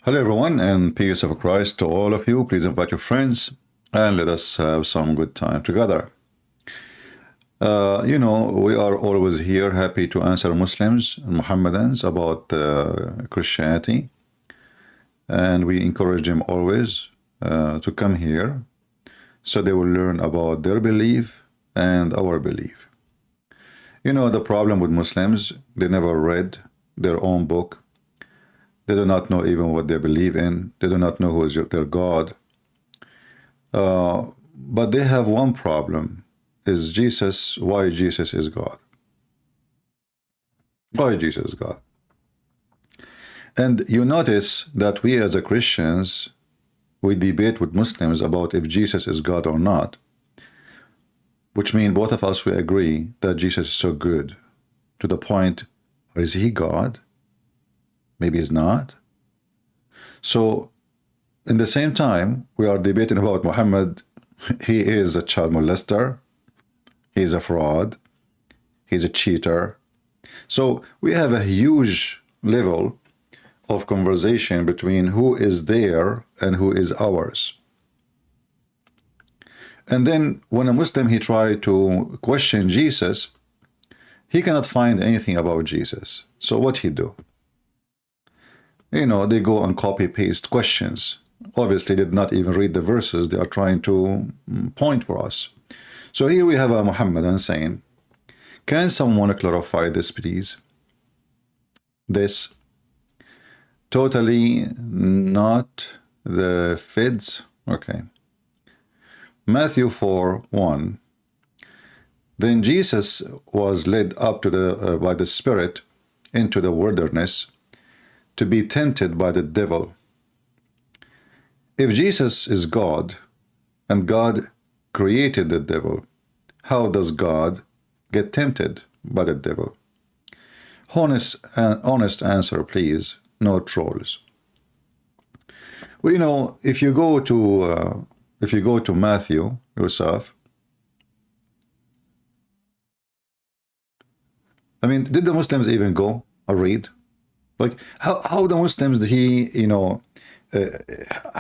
Hello everyone, and peace of Christ to all of you. Please invite your friends and let us have some good time together. We are always here happy to answer Muslims and Mohammedans about Christianity, and we encourage them always to come here so they will learn about their belief and our belief. The problem with Muslims, they never read their own book. They do not know even what they believe in. They do not know who is their God. But they have one problem, is Jesus, why Jesus is God. Why Jesus is God. And you notice that we as a Christians, we debate with Muslims about if Jesus is God or not, which means both of us, we agree that Jesus is so good to the point, is he God? Maybe he's not. So, in the same time, we are debating about Muhammad. He is a child molester. He's a fraud. He's a cheater. So, we have a huge level of conversation between who is there and who is ours. And then, when a Muslim, he tried to question Jesus, he cannot find anything about Jesus. So, what he do? They go and copy-paste questions. Obviously, they did not even read the verses they are trying to point for us. So here we have a Muhammadan saying, can someone clarify this, please? This. Totally not the fids. Okay. Matthew 4:1. Then Jesus was led up to by the Spirit into the wilderness to be tempted by the devil. If Jesus is God and God created the devil, how does God get tempted by the devil? Honest answer, please. No trolls. Well, if you go to Matthew yourself, I mean, did the Muslims even go or read? Like, how the Muslims,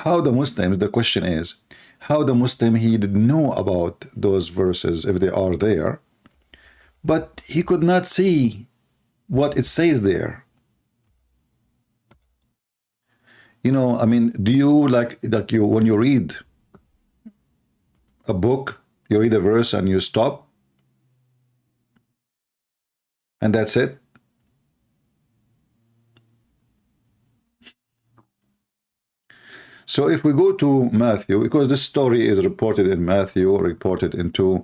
how the Muslims, the question is, how the Muslim, he didn't know about those verses if they are there, but he could not see what it says there. I mean, do you like you when you read a book, you read a verse and you stop, and that's it? So if we go to Matthew, because this story is reported in Matthew, reported into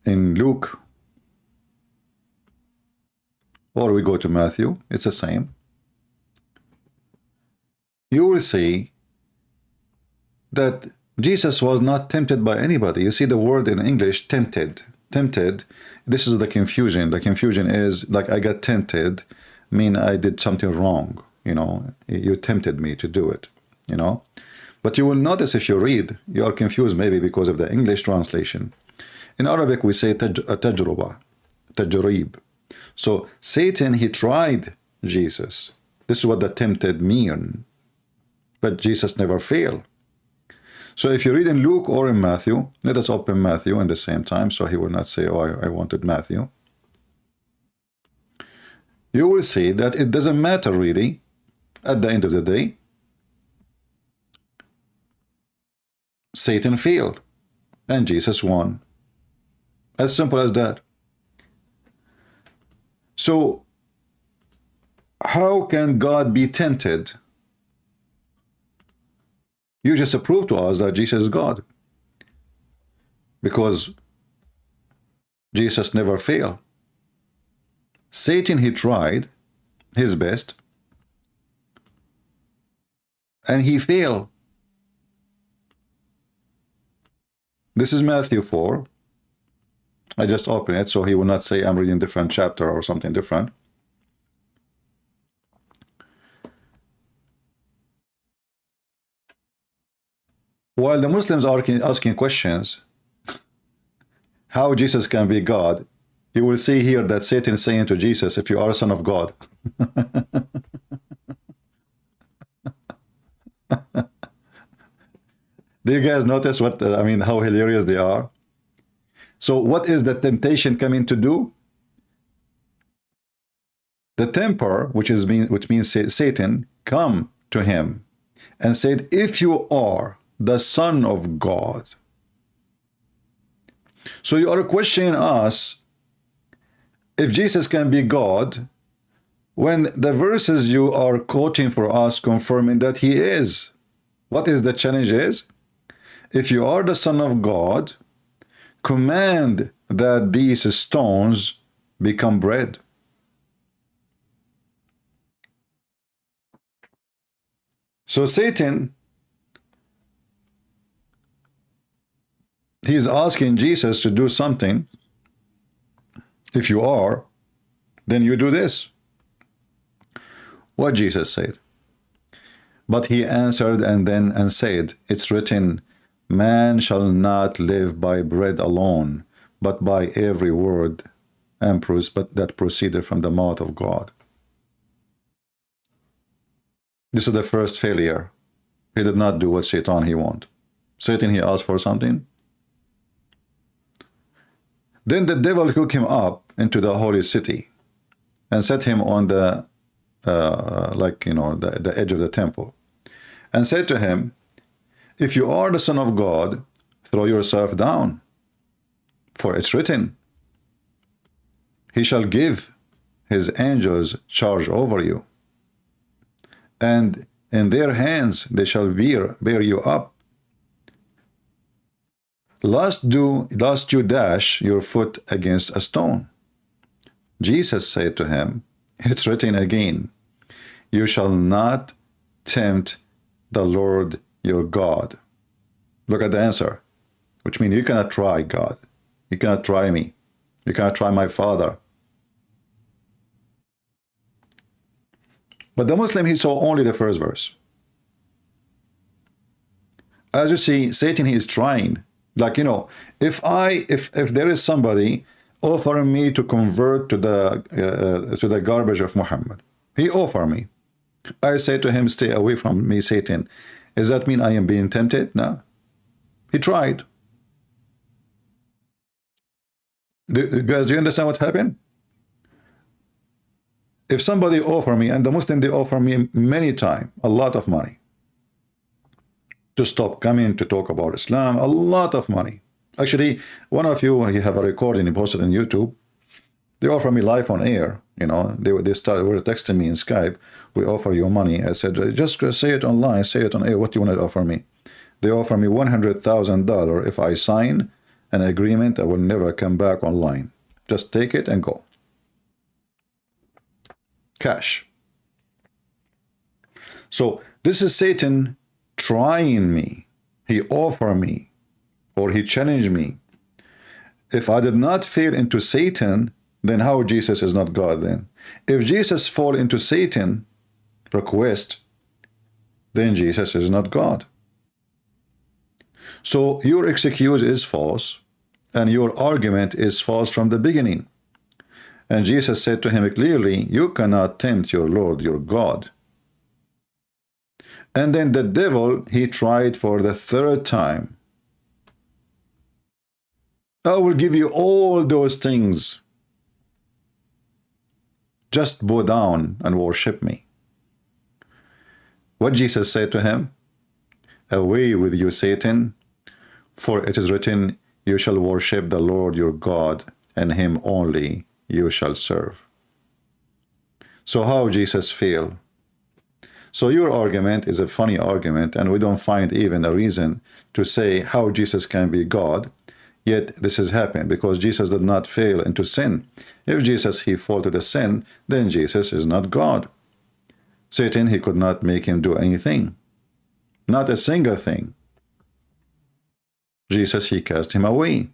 in Luke, or we go to Matthew, it's the same. You will see that Jesus was not tempted by anybody. You see the word in English, tempted. Tempted, this is the confusion. The confusion is like, I got tempted, mean I did something wrong, you tempted me to do it, But you will notice if you read, you are confused maybe because of the English translation. In Arabic, we say tajruba, tajrib. So Satan, he tried Jesus. This is what the tempted mean. But Jesus never failed. So if you read in Luke or in Matthew, let us open Matthew at the same time, so he will not say, oh, I wanted Matthew. You will see that it doesn't matter really, at the end of the day, Satan failed and Jesus won. As simple as that. So, how can God be tempted? You just prove to us that Jesus is God. Because Jesus never failed. Satan, he tried his best, and he failed. This is Matthew 4. I just open it so he will not say I'm reading different chapter or something different. While the Muslims are asking questions, how Jesus can be God, you will see here that Satan is saying to Jesus, if you are a son of God, Do you guys notice what, I mean, how hilarious they are? So what is the temptation coming to do? The tempter, which means Satan, come to him and said, if you are the Son of God. So you are questioning us if Jesus can be God, when the verses you are quoting for us confirming that he is. What is the challenge is? If you are the Son of God, command that these stones become bread. So Satan, he's asking Jesus to do something. If you are, then you do this. What Jesus said. But he answered and said, it's written, man shall not live by bread alone, but by every word that proceeded from the mouth of God. This is the first failure. He did not do what Satan he wanted. Satan, he asked for something. Then the devil took him up into the holy city and set him on the the edge of the temple, and said to him, if you are the Son of God, throw yourself down, for it's written, he shall give his angels charge over you, and in their hands they shall bear you up, lest you dash your foot against a stone. Jesus said to him, it's written again, you shall not tempt the Lord your God. Look at the answer, which means you cannot try God. You cannot try me. You cannot try my Father. But the Muslim, he saw only the first verse. As you see, Satan, he is trying. Like, if there is somebody offering me to convert to the garbage of Muhammad, he offered me. I say to him, stay away from me, Satan. Does that mean I am being tempted? No. He tried. Guys, do you understand what happened? If somebody offer me, and the Muslim, they offer me many times, a lot of money, to stop coming to talk about Islam, a lot of money. Actually, one of you have a recording posted on YouTube. They offer me live on air. They were texting me in Skype. We offer you money. I said, just say it online, say it on air. What do you want to offer me? They offer me $100,000 if I sign an agreement. I will never come back online. Just take it and go. Cash. So this is Satan trying me. He offered me, or he challenged me. If I did not fall into Satan, then how Jesus is not God then? If Jesus fall into Satan request, then Jesus is not God. So your excuse is false, and your argument is false from the beginning. And Jesus said to him clearly, you cannot tempt your Lord, your God. And then the devil, he tried for the third time. I will give you all those things. Just bow down and worship me. What Jesus said to him? Away with you, Satan, for it is written, you shall worship the Lord your God, and him only you shall serve. So how Jesus failed? So your argument is a funny argument, and we don't find even a reason to say how Jesus can be God. Yet this has happened because Jesus did not fail into sin. If Jesus, he fall to the sin, then Jesus is not God. Satan, he could not make him do anything. Not a single thing. Jesus, he cast him away.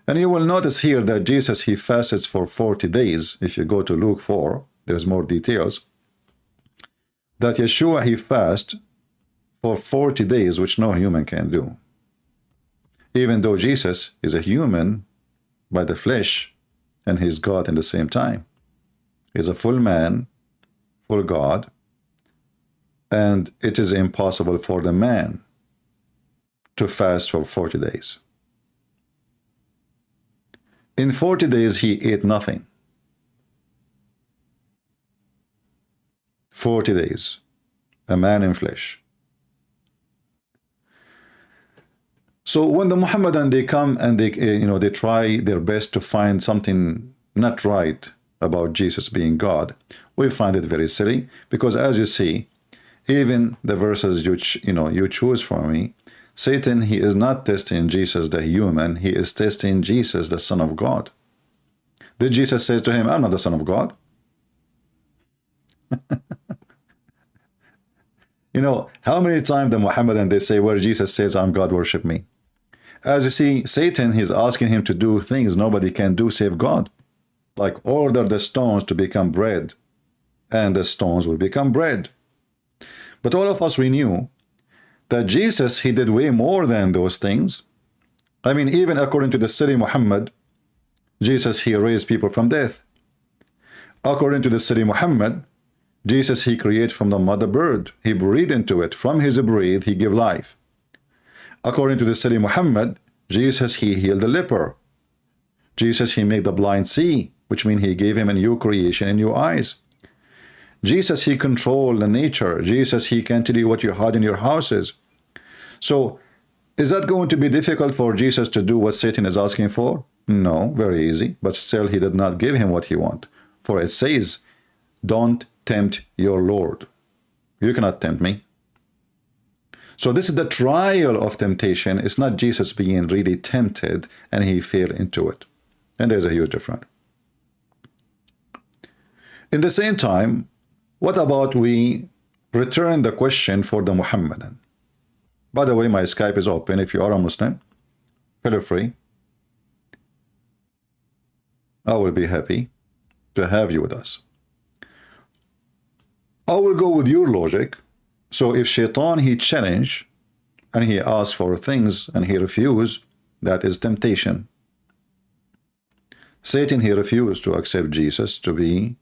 And you will notice here that Jesus, he fasted for 40 days. If you go to Luke 4, there's more details. That Yeshua, he fasted for 40 days, which no human can do. Even though Jesus is a human by the flesh, and he's God in the same time. He's a full man for God, and it is impossible for the man to fast for 40 days. In 40 days he ate nothing. 40 days, a man in flesh. So when the Muhammadan, they come and they try their best to find something not right about Jesus being God, we find it very silly, because as you see, even the verses you choose for me, Satan, he is not testing Jesus the human, he is testing Jesus the Son of God. Did Jesus say to him, I'm not the Son of God? How many times the Muhammadan, they say where Jesus says, I'm God, worship me. As you see, Satan, he's asking him to do things nobody can do save God. Like order the stones to become bread, and the stones will become bread. But all of us, we knew that Jesus, he did way more than those things. I mean, even according to the City Muhammad, Jesus, he raised people from death. According to the City Muhammad, Jesus, he created from the mother bird. He breathed into it. From his breath, he gave life. According to the City Muhammad, Jesus, he healed the leper. Jesus, he made the blind see, which means he gave him a new creation and new eyes. Jesus, he controlled the nature. Jesus, he can tell you what you hide in your houses. So, is that going to be difficult for Jesus to do what Satan is asking for? No, very easy. But still, he did not give him what he wants. For it says, don't tempt your Lord. You cannot tempt me. So this is the trial of temptation. It's not Jesus being really tempted and he fell into it. And there's a huge difference. In the same time, what about we return the question for the Muhammadan? By the way, my Skype is open. If you are a Muslim, feel free. I will be happy to have you with us. I will go with your logic. So if Shaitan, he challenge and he asks for things and he refuse, that is temptation. Satan, he refused to accept Jesus to be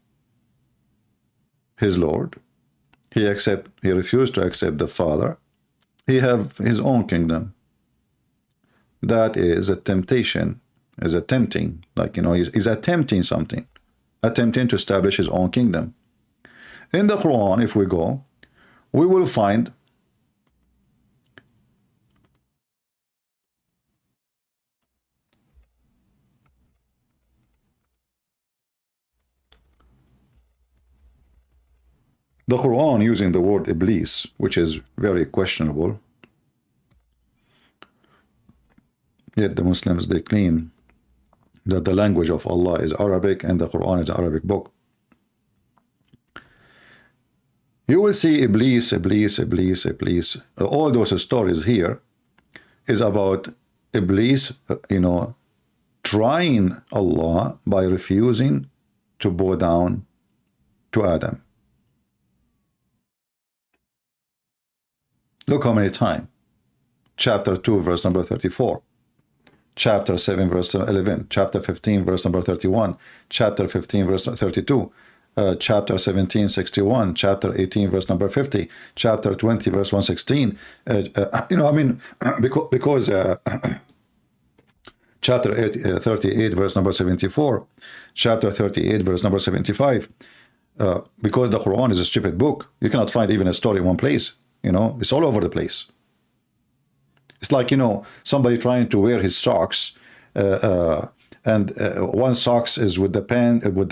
his Lord. He refused to accept the Father. He have his own kingdom. That is a temptation, is attempting, he's attempting something, attempting to establish his own kingdom. In the Quran, if we go, we will find the Quran using the word Iblis, which is very questionable. Yet the Muslims, they claim that the language of Allah is Arabic and the Quran is an Arabic book. You will see Iblis. All those stories here is about Iblis, trying Allah by refusing to bow down to Adam. Look how many times. Chapter 2, verse number 34. Chapter 7, verse 11. Chapter 15, verse number 31. Chapter 15, verse 32. Chapter 17, 61, chapter 18, verse number 50, chapter 20, verse 116. Because chapter 38, verse number 74, chapter 38, verse number 75. Because the Quran is a stupid book, you cannot find even a story in one place. It's all over the place. It's like, somebody trying to wear his socks, and one socks is with the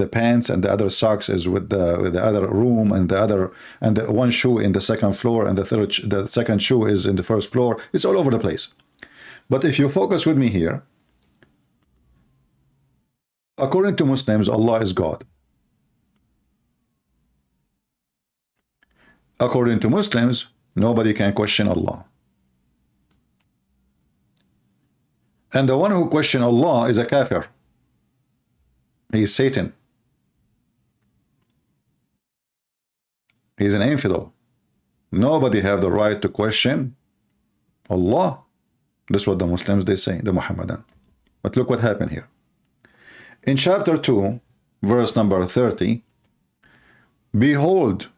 pants, and the other socks is with the other room, and the one shoe in the second floor, and the second shoe is in the first floor. It's all over the place. But if you focus with me here, according to Muslims, Allah is God. According to Muslims, nobody can question Allah. And the one who questions Allah is a kafir. He is Satan. He is an infidel. Nobody have the right to question Allah. This is what the Muslims, they say, the Muhammadan. But look what happened here. In chapter 2, verse number 30, Behold,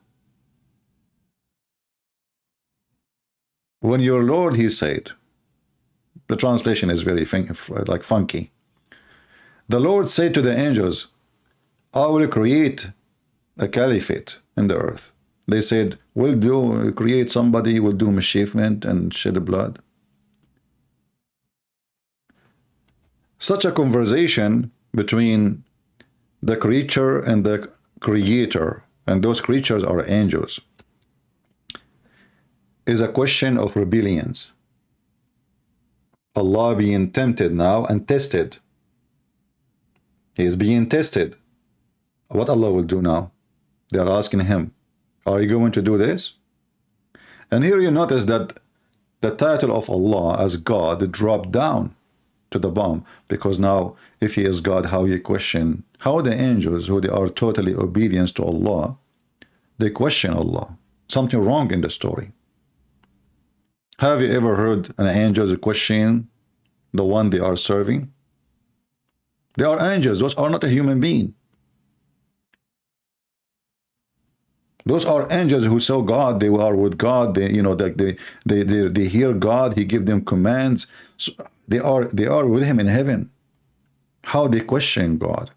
when your Lord, he said, the translation is very like funky. The Lord said to the angels, I will create a caliphate in the earth. They said, we'll create somebody who will do mischievement and shed blood. Such a conversation between the creature and the creator, and those creatures are angels, is a question of rebellions. Allah being tempted now and tested. He is being tested. What Allah will do now? They are asking him, are you going to do this? And here you notice that the title of Allah as God dropped down to the bottom, because now if he is God, how you question how the angels, who they are totally obedient to Allah, they question Allah. Something wrong in the story. Have you ever heard an angel question the one they are serving? They are angels. Those are not a human being. Those are angels who saw God. They are with God. They, they hear God. He gives them commands. So they are with him in heaven. How they question God?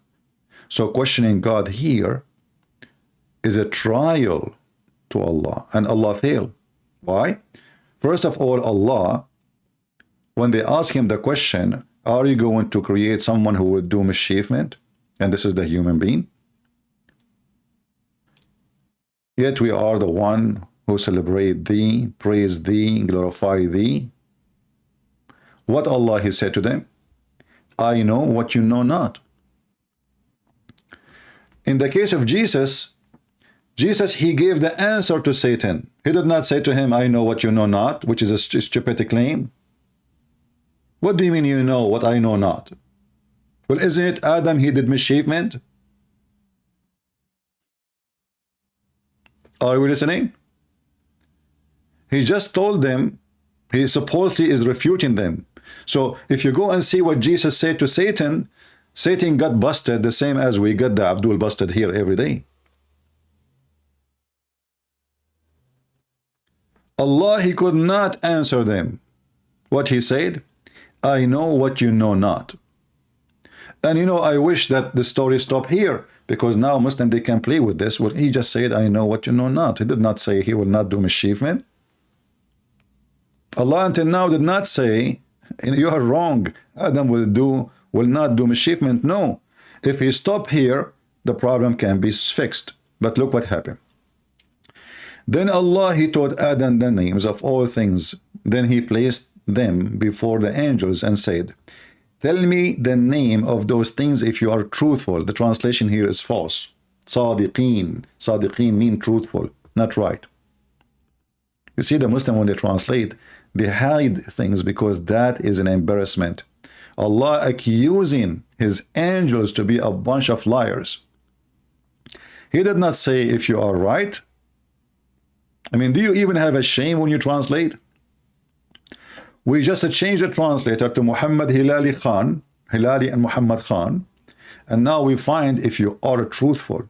So questioning God here is a trial to Allah, and Allah failed. Why? First of all, Allah, when they ask him the question, are you going to create someone who would do mischievement? And this is the human being. Yet we are the one who celebrate thee, praise thee, glorify thee. What Allah he said to them? I know what you know not. In the case of Jesus, he gave the answer to Satan. He did not say to him, I know what you know not, which is a stupid claim. What do you mean you know what I know not? Well, isn't it Adam, he did mischievement? Are we listening? He just told them, he supposedly is refuting them. So if you go and see what Jesus said to Satan, Satan got busted the same as we got the Abdul busted here every day. Allah, he could not answer them. What he said? I know what you know not. And I wish that the story stopped here, because now Muslim, they can play with this. Well, he just said, I know what you know not. He did not say he will not do mischievement. Allah until now did not say, you are wrong, Adam will not do mischievement. No. If he stopped here, the problem can be fixed. But look what happened. Then Allah, he taught Adam the names of all things. Then he placed them before the angels and said, tell me the name of those things if you are truthful. The translation here is false. Sadiqeen. Sadiqeen mean truthful, not right. You see, the Muslim, when they translate, they hide things because that is an embarrassment. Allah accusing his angels to be a bunch of liars. He did not say if you are right. I mean, do you even have a shame when you translate? We just changed the translator to Muhammad Hilali Khan, Hilali and Muhammad Khan, and now we find if you are truthful.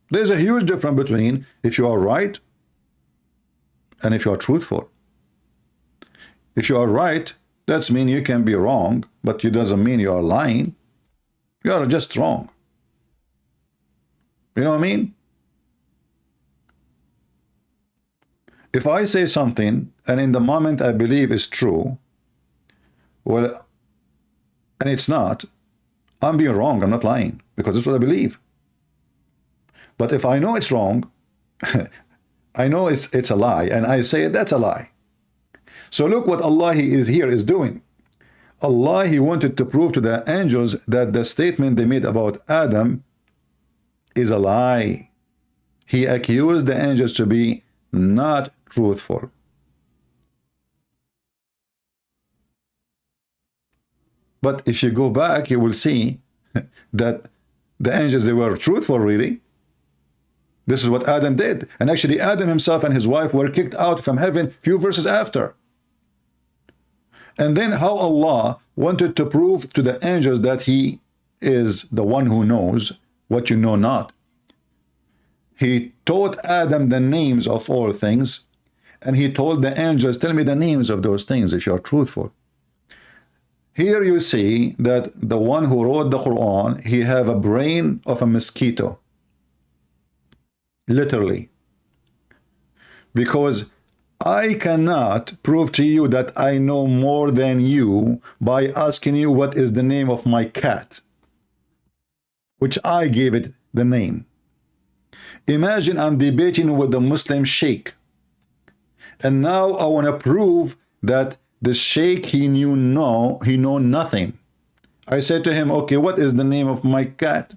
There's a huge difference between if you are right and if you are truthful. If you are right, that means you can be wrong, but it doesn't mean you are lying. You are just wrong. You know what I mean? If I say something and in the moment I believe is true, well, and it's not, I'm being wrong, I'm not lying, because that's what I believe. But if I know it's wrong, I know it's a lie, and I say that's a lie. So look what Allah is doing. Allah, he wanted to prove to the angels that the statement they made about Adam is a lie. He accused the angels to be not truthful. But if you go back, you will see that the angels, they were truthful, really. This is what Adam did. And actually, Adam himself and his wife were kicked out from heaven few verses after. And then how Allah wanted to prove to the angels that he is the one who knows what you know not. he taught Adam the names of all things, and he told the angels, tell me the names of those things if you are truthful. Here you see that the one who wrote the Quran, he have a brain of a mosquito. Literally. Because I cannot prove to you that I know more than you by asking you what is the name of my cat, which I gave it the name. Imagine I'm debating with the Muslim sheikh, and now I want to prove that the sheikh, he knew nothing. I said to him, okay, what is the name of my cat?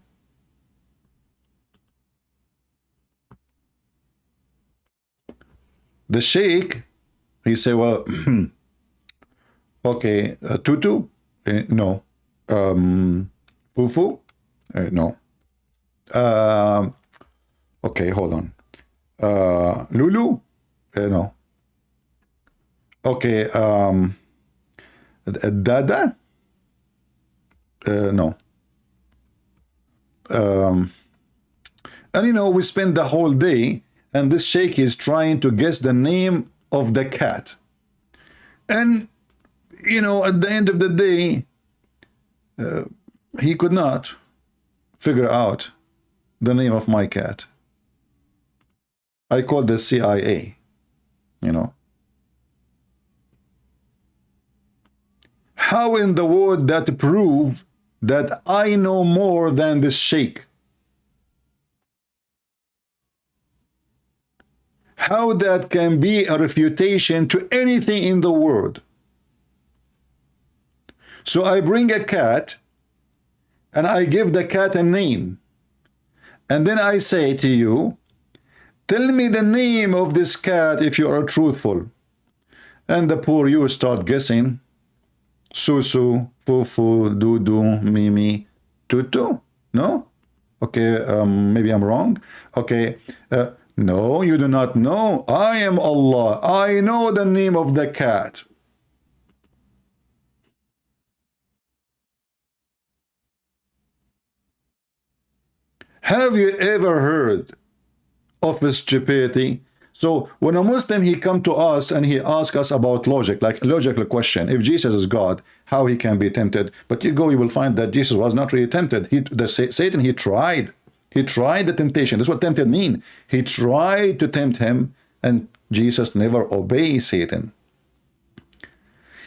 The sheikh, he said, well, okay, Tutu? No. Fufu? No. Okay, hold on. Lulu? No. Okay, Dada? No. And you know, we spend the whole day, and this sheikh is trying to guess the name of the cat. And, you know, at the end of the day, he could not figure out the name of my cat. I called the CIA, you know. How in the world that prove that I know more than this sheikh? How that can be a refutation to anything in the world? So I bring a cat and I give the cat a name. And then I say to you, tell me the name of this cat if you are truthful. And the poor you start guessing. Susu, Fufu, Dudu, Mimi, Tutu. No? Okay, maybe I'm wrong. Okay, no, you do not know. I am Allah. I know the name of the cat. Have you ever heard of the stupidity? So when a Muslim, he come to us and he ask us about logic, like a logical question. If Jesus is God, how he can be tempted? But you go, you will find that Jesus was not really tempted. Satan, he tried. He tried the temptation. That's what tempted mean. He tried to tempt him, and Jesus never obeyed Satan.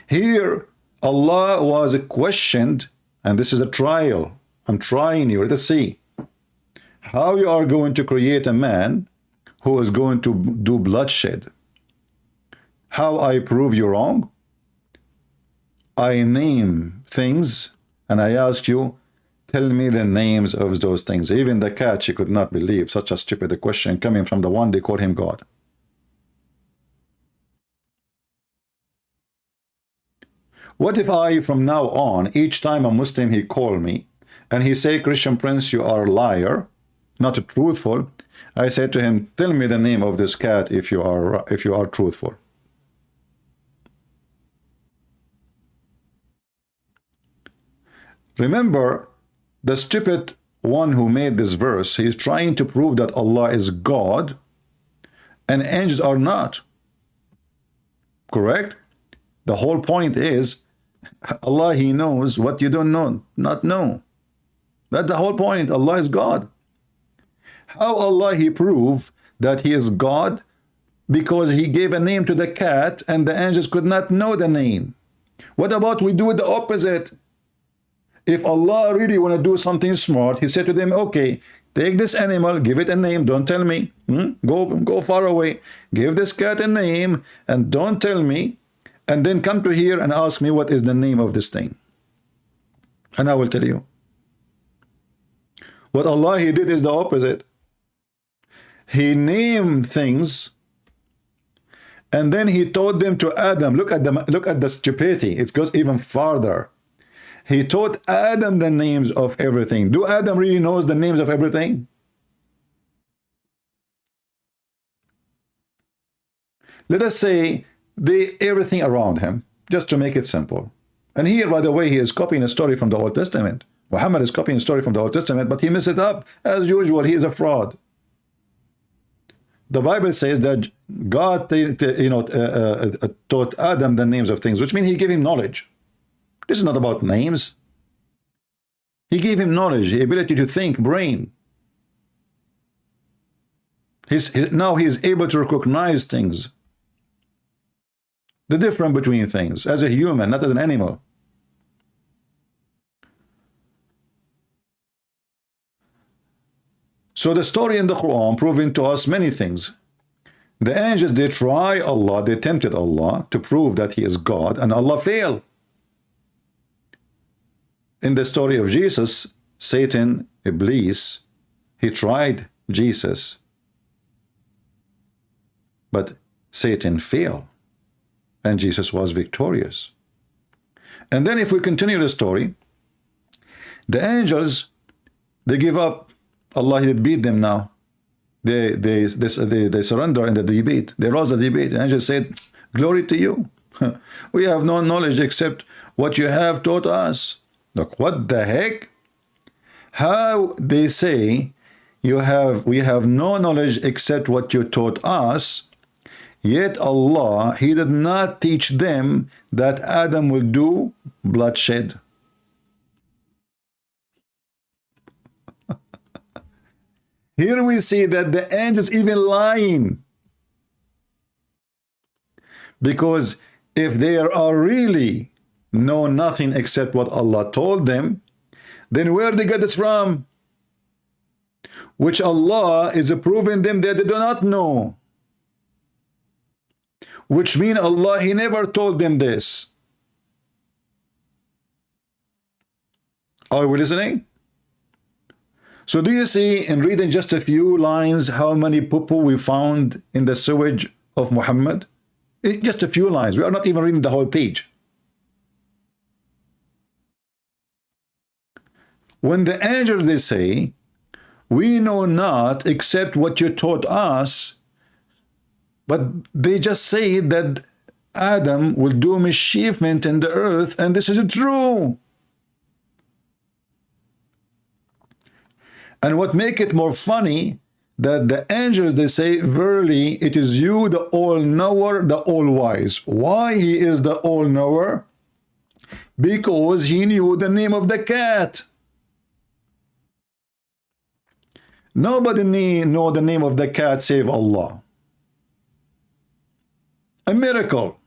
Here, Allah was questioned, and this is a trial. I'm trying you to see how you are going to create a man who is going to do bloodshed. How I prove you wrong? I name things, and I ask you, tell me the names of those things. Even the cat, she could not believe such a stupid question coming from the one they call him God. What if I, from now on, each time a Muslim, he call me, and he say, Christian Prince, you are a liar, not truthful. I said to him, tell me the name of this cat if you are truthful. Remember, the stupid one who made this verse, he is trying to prove that Allah is God and angels are not. Correct? The whole point is, Allah, he knows what you don't know, not know. That's the whole point. Allah is God. How Allah he prove that he is God? Because he gave a name to the cat and the angels could not know the name. What about we do the opposite? If Allah really want to do something smart, he said to them, okay, take this animal, give it a name, don't tell me. Go far away. Give this cat a name and don't tell me. And then come to here and ask me what is the name of this thing. And I will tell you. What Allah he did is the opposite. He named things, and then he taught them to Adam. Look at the stupidity. It goes even farther. He taught Adam the names of everything. Do Adam really knows the names of everything? Let us say everything around him, just to make it simple. And here, by the way, he is copying a story from the Old Testament. Muhammad is copying a story from the Old Testament, but he messed it up. As usual, he is a fraud. The Bible says that God taught Adam the names of things, which means he gave him knowledge. This is not about names. He gave him knowledge, the ability to think, brain. Now he is able to recognize things. The difference between things, as a human, not as an animal. So the story in the Quran proving to us many things. The angels, they try Allah, they tempted Allah to prove that he is God, and Allah failed. In the story of Jesus, Satan, Iblis, he tried Jesus, but Satan failed, and Jesus was victorious. And then if we continue the story, the angels, they give up. Allah did beat them now. They surrender in the debate. They lost the debate. The angels said, glory to you. We have no knowledge except what you have taught us. Look, what the heck? How they say we have no knowledge except what you taught us, yet Allah, he did not teach them that Adam will do bloodshed. Here we see that the angels even lying. Because if they are really know nothing except what Allah told them, then where they get this from? Which Allah is proving them that they do not know. Which means Allah, he never told them this. Are we listening? So do you see, in reading just a few lines, how many poo-poo we found in the sewage of Muhammad? Just a few lines. We are not even reading the whole page. When the angels, they say, we know not except what you taught us, but they just say that Adam will do mischievement in the earth, and this is true. And what make it more funny, that the angels, they say, verily, it is you, the all-knower, the all-wise. Why he is the all-knower? Because he knew the name of the cat. Nobody know the name of the cat save Allah. A miracle.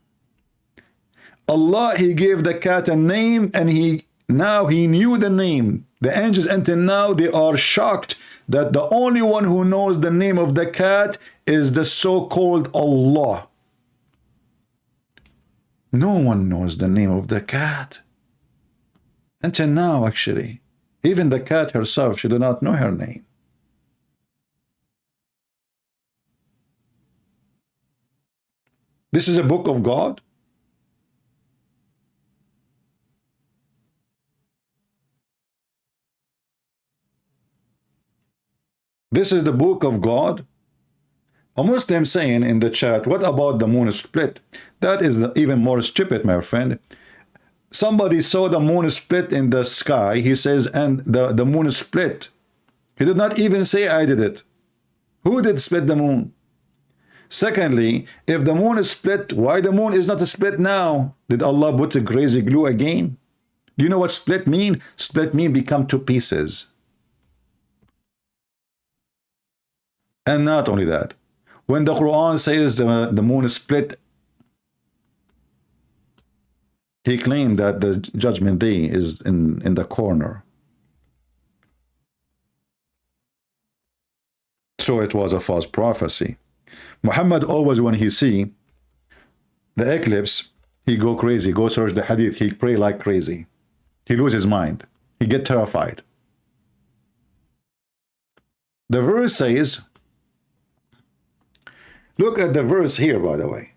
Allah, he gave the cat a name, and now he knew the name. The angels until now, they are shocked that the only one who knows the name of the cat is the so-called Allah. No one knows the name of the cat. Until now, actually. Even the cat herself, she did not know her name. This is a book of God. This is the book of God. A Muslim saying in the chat, what about the moon split? That is even more stupid, my friend. Somebody saw the moon split in the sky. He says, and the moon split. He did not even say, I did it. Who did split the moon? Secondly, if the moon is split, why the moon is not split now? Did Allah put a crazy glue again? Do you know what split mean? Split mean become two pieces. And not only that, when the Quran says the moon is split, he claimed that the judgment day is in the corner. So it was a false prophecy. Muhammad always, when he see the eclipse, he go crazy, go search the hadith, he pray like crazy. He lose his mind. He get terrified. The verse says, look at the verse here, by the way.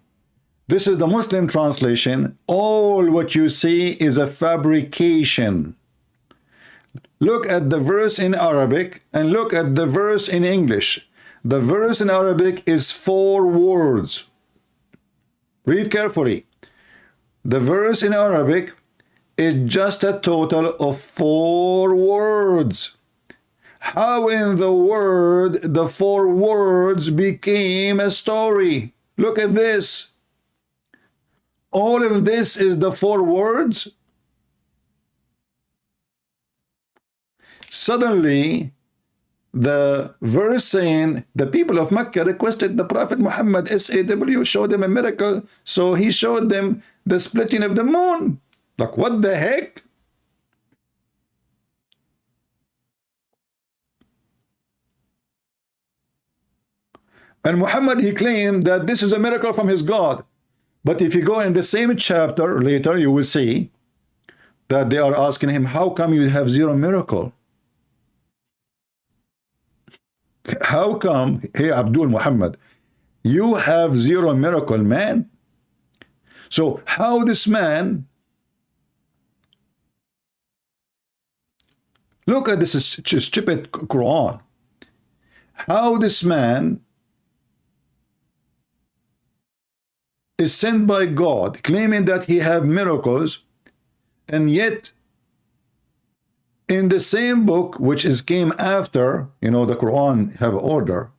This is the Muslim translation. All what you see is a fabrication. Look at the verse in Arabic and look at the verse in English. The verse in Arabic is 4 words. Read carefully. The verse in Arabic is just a total of 4 words. How in the word the 4 words became a story? Look at this. All of this is the 4 words. Suddenly, the verse saying the people of Mecca requested the Prophet Muhammad SAW show them a miracle, so he showed them the splitting of the moon. Like, what the heck? And Muhammad, he claimed that this is a miracle from his God. But if you go in the same chapter later, you will see that they are asking him, how come you have 0 miracle? How come, hey Abdul Muhammad, you have 0 miracle, man? So how this man, look at this stupid Quran, how this man is sent by God, claiming that he have miracles, and yet in the same book, which is came after, you know, the Quran have order,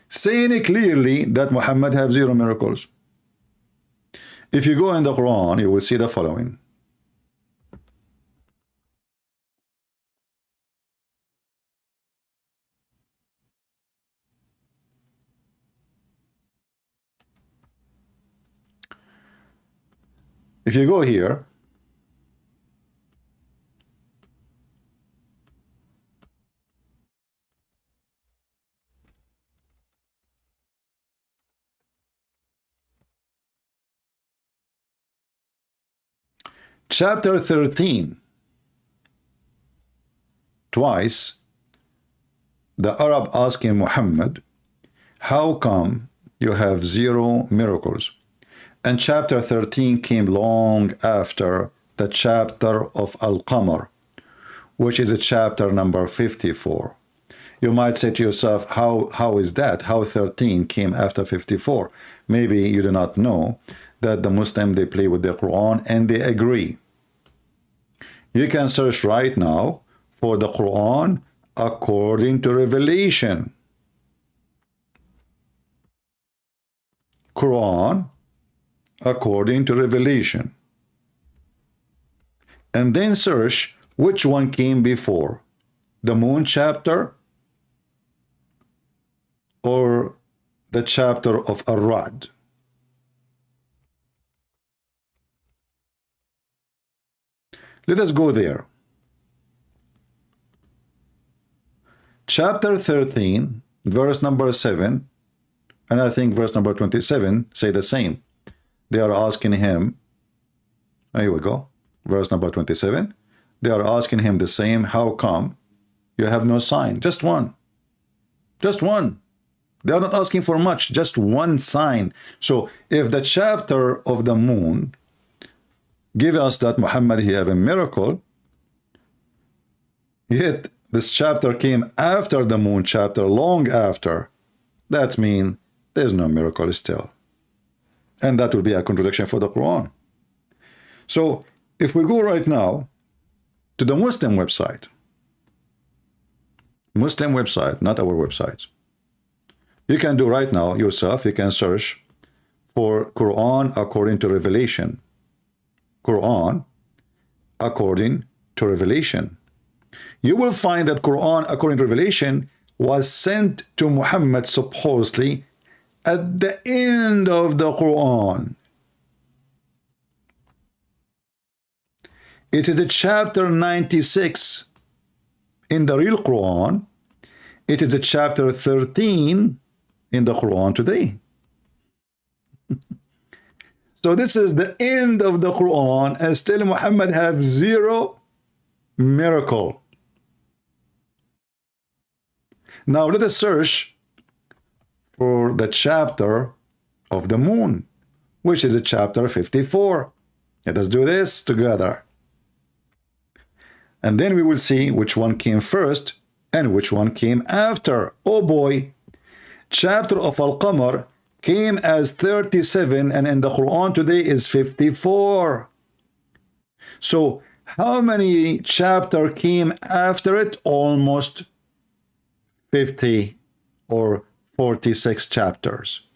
saying it clearly that Muhammad have 0 miracles. If you go in the Quran, you will see the following. If you go here, chapter 13, twice, the Arab asking Muhammad, how come you have 0 miracles? And chapter 13 came long after the chapter of Al-Qamar, which is a chapter number 54. You might say to yourself, how is that? How 13 came after 54? Maybe you do not know that the Muslim, they play with the Quran and they agree. You can search right now for the Quran according to Revelation. Quran according to Revelation. And then search which one came before, the moon chapter or the chapter of Ar-Ra'd. Let us go there. Chapter 13, verse number 7, and I think verse number 27 say the same. They are asking him, here we go, verse number 27. They are asking him the same, how come you have no sign? Just one. Just one. They are not asking for much, just one sign. So if the chapter of the moon give us that Muhammad, he have a miracle, yet this chapter came after the moon chapter, long after, that means there's no miracle still. And that will be a contradiction for the Quran. So if we go right now to the Muslim website, not our websites, you can do right now yourself, you can search for Quran according to Revelation. Quran according to Revelation. You will find that Quran according to Revelation was sent to Muhammad supposedly at the end of the Quran. It is the chapter 96 in the real Quran. It is a chapter 13 in the Quran today. So this is the end of the Quran, and still Muhammad have 0 miracle. Now let us search for the chapter of the moon, which is a chapter 54. Let us do this together. And then we will see which one came first and which one came after. Oh boy, chapter of Al-Qamar came as 37 and in the Quran today is 54. So How many chapter came after it? Almost 50 or 46 chapters.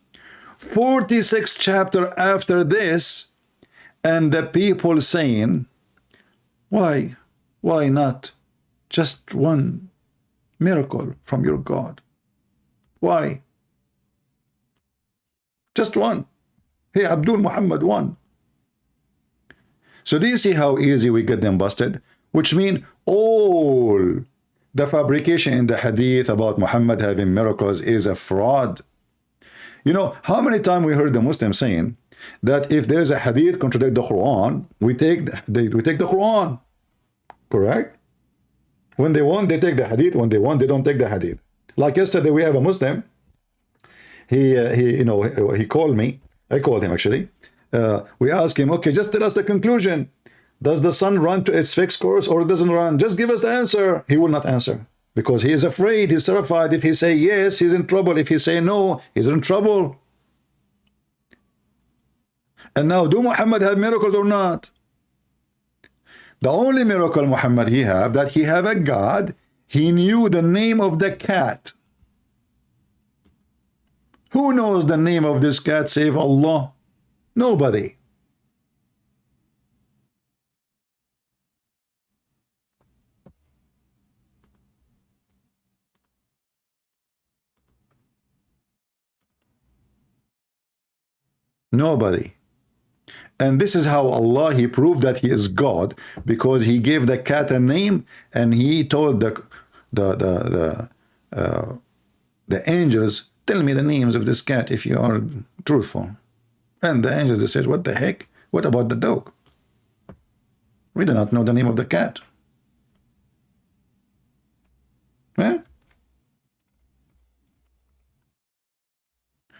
46 chapter after this, and the people saying, why not just one miracle from your God? Why? Just one. Hey, Abdul Muhammad, one. So do you see how easy we get them busted? Which mean all the fabrication in the hadith about Muhammad having miracles is a fraud. You know, how many times we heard the Muslims saying that if there is a hadith contradict the Quran, we take the Quran. Correct? When they want, they take the hadith. When they want, they don't take the hadith. Like yesterday, we have a Muslim. He called me. I called him actually. We asked him, okay, just tell us the conclusion. Does the sun run to its fixed course or it doesn't run? Just give us the answer. He will not answer because he is afraid. He's terrified. If he say yes, he's in trouble. If he say no, he's in trouble. And now, do Muhammad have miracles or not? The only miracle Muhammad he have, that he have a God. He knew the name of the cat. Who knows the name of this cat save Allah? Nobody. Nobody. And this is how Allah, he proved that he is God, because he gave the cat a name, and he told the angels, tell me the names of this cat if you are truthful. And the angels, they said, what the heck? What about the dog? We do not know the name of the cat. Eh?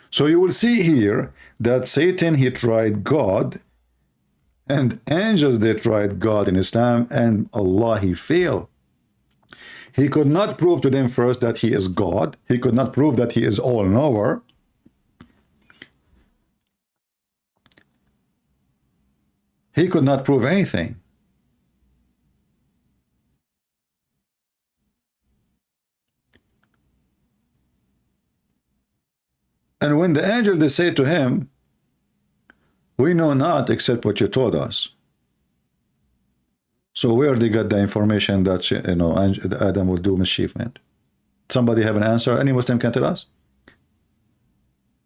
So you will see here that Satan, he tried God, and angels, they tried God in Islam, and Allah, he failed. He could not prove to them first that he is God. He could not prove that he is all-knower. He could not prove anything. And when the angel, they say to him, we know not except what you told us. So where they got the information that, you know, Adam will do mischievement? Somebody have an answer? Any Muslim can tell us?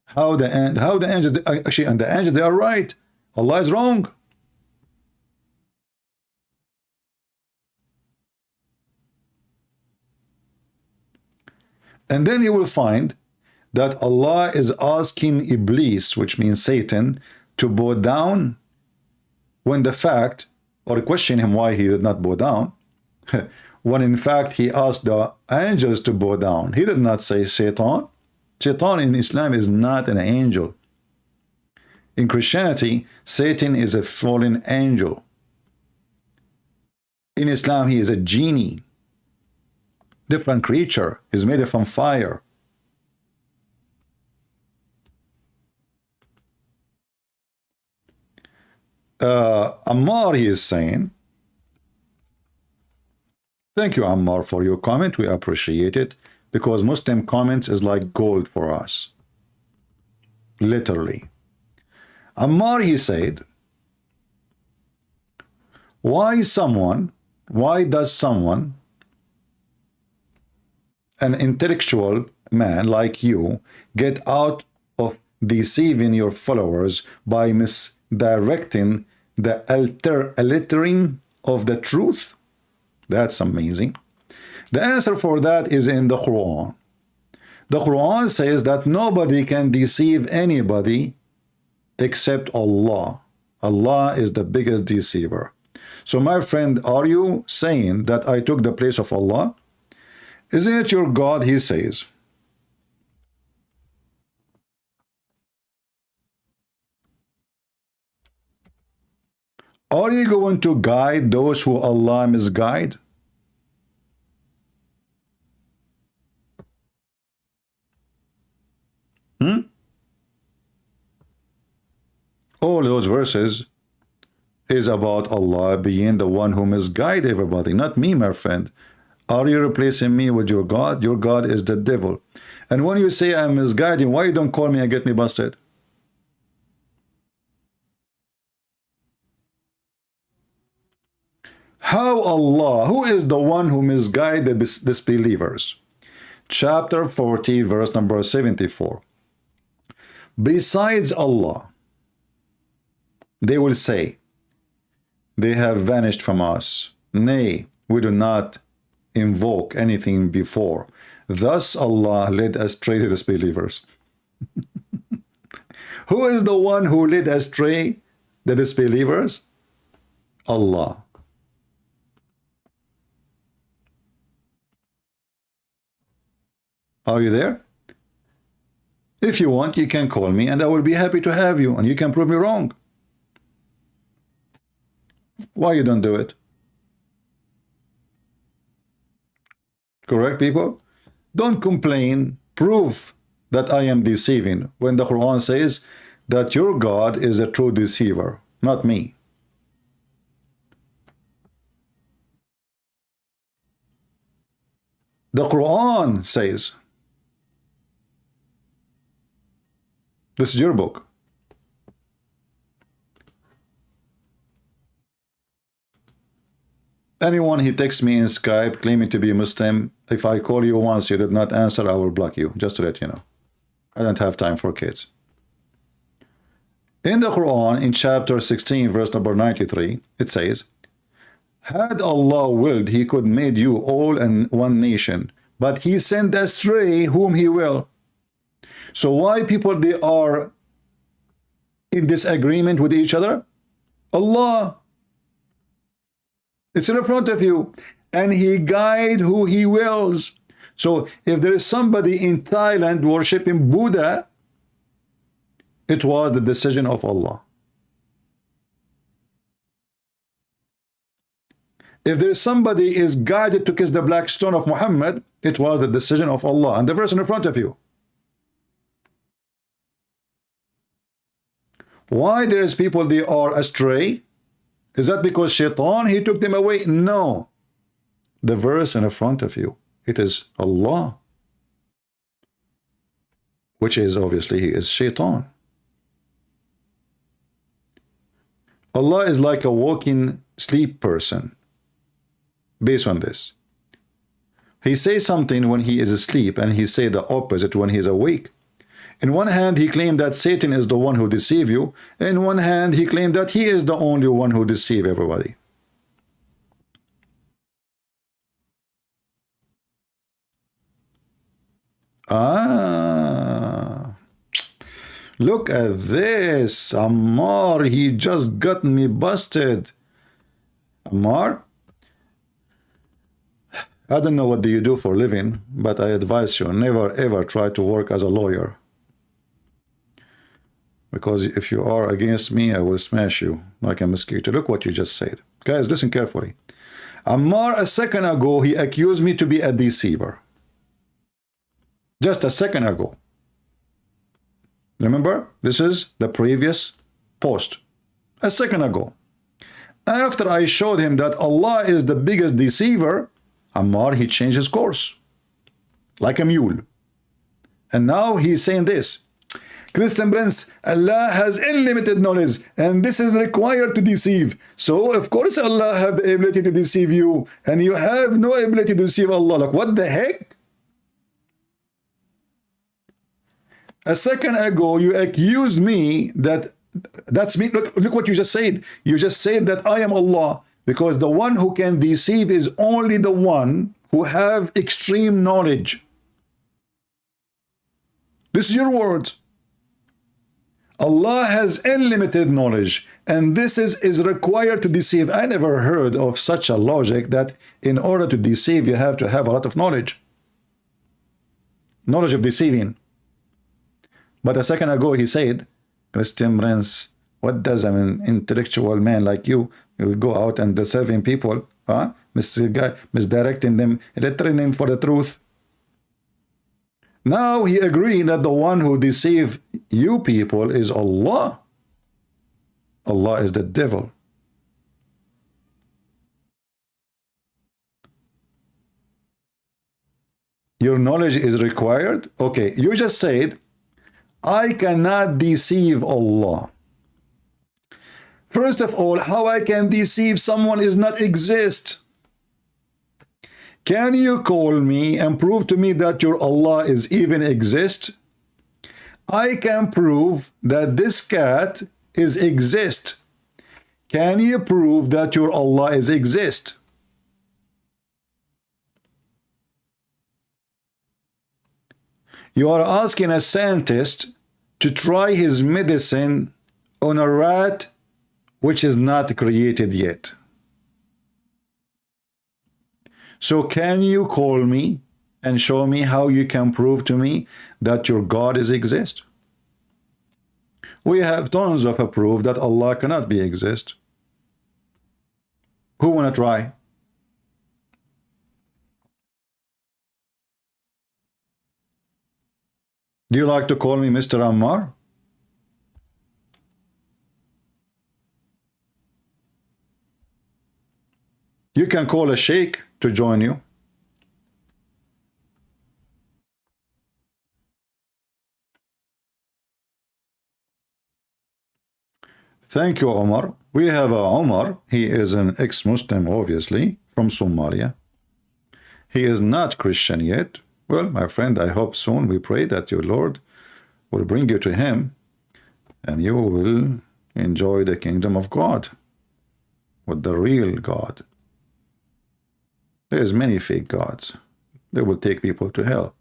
How the angels, actually, and the angels, they are right. Allah is wrong. And then you will find that Allah is asking Iblis, which means Satan, to bow down, when the fact, or question him why he did not bow down, when in fact he asked the angels to bow down. He did not say Satan. Satan in Islam is not an angel. In Christianity, Satan is a fallen angel. In Islam, he is a genie. Different creature, is made from fire. Ammar, he is saying, thank you, Ammar, for your comment. We appreciate it, because Muslim comments is like gold for us. Literally. Ammar, he said, why does someone, an intellectual man like you, get out of deceiving your followers by misdirecting the altering of the truth? That's amazing. The answer for that is in the Quran. The Quran says that nobody can deceive anybody except Allah. Allah is the biggest deceiver. So my friend, are you saying that I took the place of Allah? Isn't it your God, he says? Are you going to guide those who Allah misguide? All those verses is about Allah being the one who misguides everybody, not me, my friend. Are you replacing me with your God? Your God is the devil. And when you say I'm misguiding, why you don't call me and get me busted? How Allah, who is the one who misguides the disbelievers? Chapter 40, verse number 74. Besides Allah, they will say, they have vanished from us. Nay, we do not invoke anything before. Thus Allah led astray the disbelievers. Who is the one who led astray the disbelievers? Allah. Are you there? If you want, you can call me and I will be happy to have you and you can prove me wrong. Why you don't do it? Correct, people? Don't complain. Prove that I am deceiving when the Quran says that your God is a true deceiver, not me. The Quran says, this is your book. Anyone he texts me in Skype claiming to be Muslim, if I call you once you did not answer, I will block you, just to let you know. I don't have time for kids. In the Quran, in chapter 16, verse number 93, it says, had Allah willed, he could made you all in one nation, but he sent astray whom he will. So why people they are in disagreement with each other? Allah. It's in front of you. And he guide who he wills. So if there is somebody in Thailand worshiping Buddha, it was the decision of Allah. If there is somebody is guided to kiss the black stone of Muhammad, it was the decision of Allah. And the verse in front of you. Why there is people they are astray? Is that because Shaitan, he took them away? No. The verse in front of you, it is Allah. Which is obviously, he is Shaitan. Allah is like a walking sleep person. Based on this. He says something when he is asleep and he say the opposite when he is awake. In one hand, he claimed that Satan is the one who deceives you. In one hand, he claimed that he is the only one who deceives everybody. Ah, look at this. Ammar, he just got me busted. Ammar, I don't know what do you do for a living, but I advise you, never ever try to work as a lawyer. Because if you are against me, I will smash you like a mosquito. Look what you just said. Guys, listen carefully. Ammar, a second ago, he accused me to be a deceiver. Just a second ago. Remember, this is the previous post. A second ago. After I showed him that Allah is the biggest deceiver, Ammar, he changed his course. Like a mule. And now he's saying this. Christian Prince, Allah has unlimited knowledge and this is required to deceive. So, of course, Allah have the ability to deceive you and you have no ability to deceive Allah. Like, what the heck? A second ago, you accused me that's me. Look what you just said. You just said that I am Allah because the one who can deceive is only the one who have extreme knowledge. This is your words. Allah has unlimited knowledge and this is required to deceive. I never heard of such a logic that in order to deceive you have to have a lot of knowledge. Knowledge of deceiving. But a second ago he said, Christian Prince, what does an intellectual man like you go out and deceiving people, misdirecting them, lettering them for the truth? Now he agreed that the one who deceive you people is Allah. Allah is the devil. Your knowledge is required. Okay, you just said, I cannot deceive Allah. First of all, how I can deceive someone is not exist. Can you call me and prove to me that your Allah is even exist? I can prove that this cat is exist. Can you prove that your Allah is exist? You are asking a scientist to try his medicine on a rat which is not created yet. So can you call me and show me how you can prove to me that your God is exist? We have tons of proof that Allah cannot be exist. Who want to try? Do you like to call me Mr. Ammar? You can call a sheikh to join you. Thank you, Omar. We have Omar. He is an ex-Muslim, obviously, from Somalia. He is not Christian yet. Well, my friend, I hope soon, we pray that your Lord will bring you to him and you will enjoy the kingdom of God with the real God. There's many fake gods. They will take people to hell.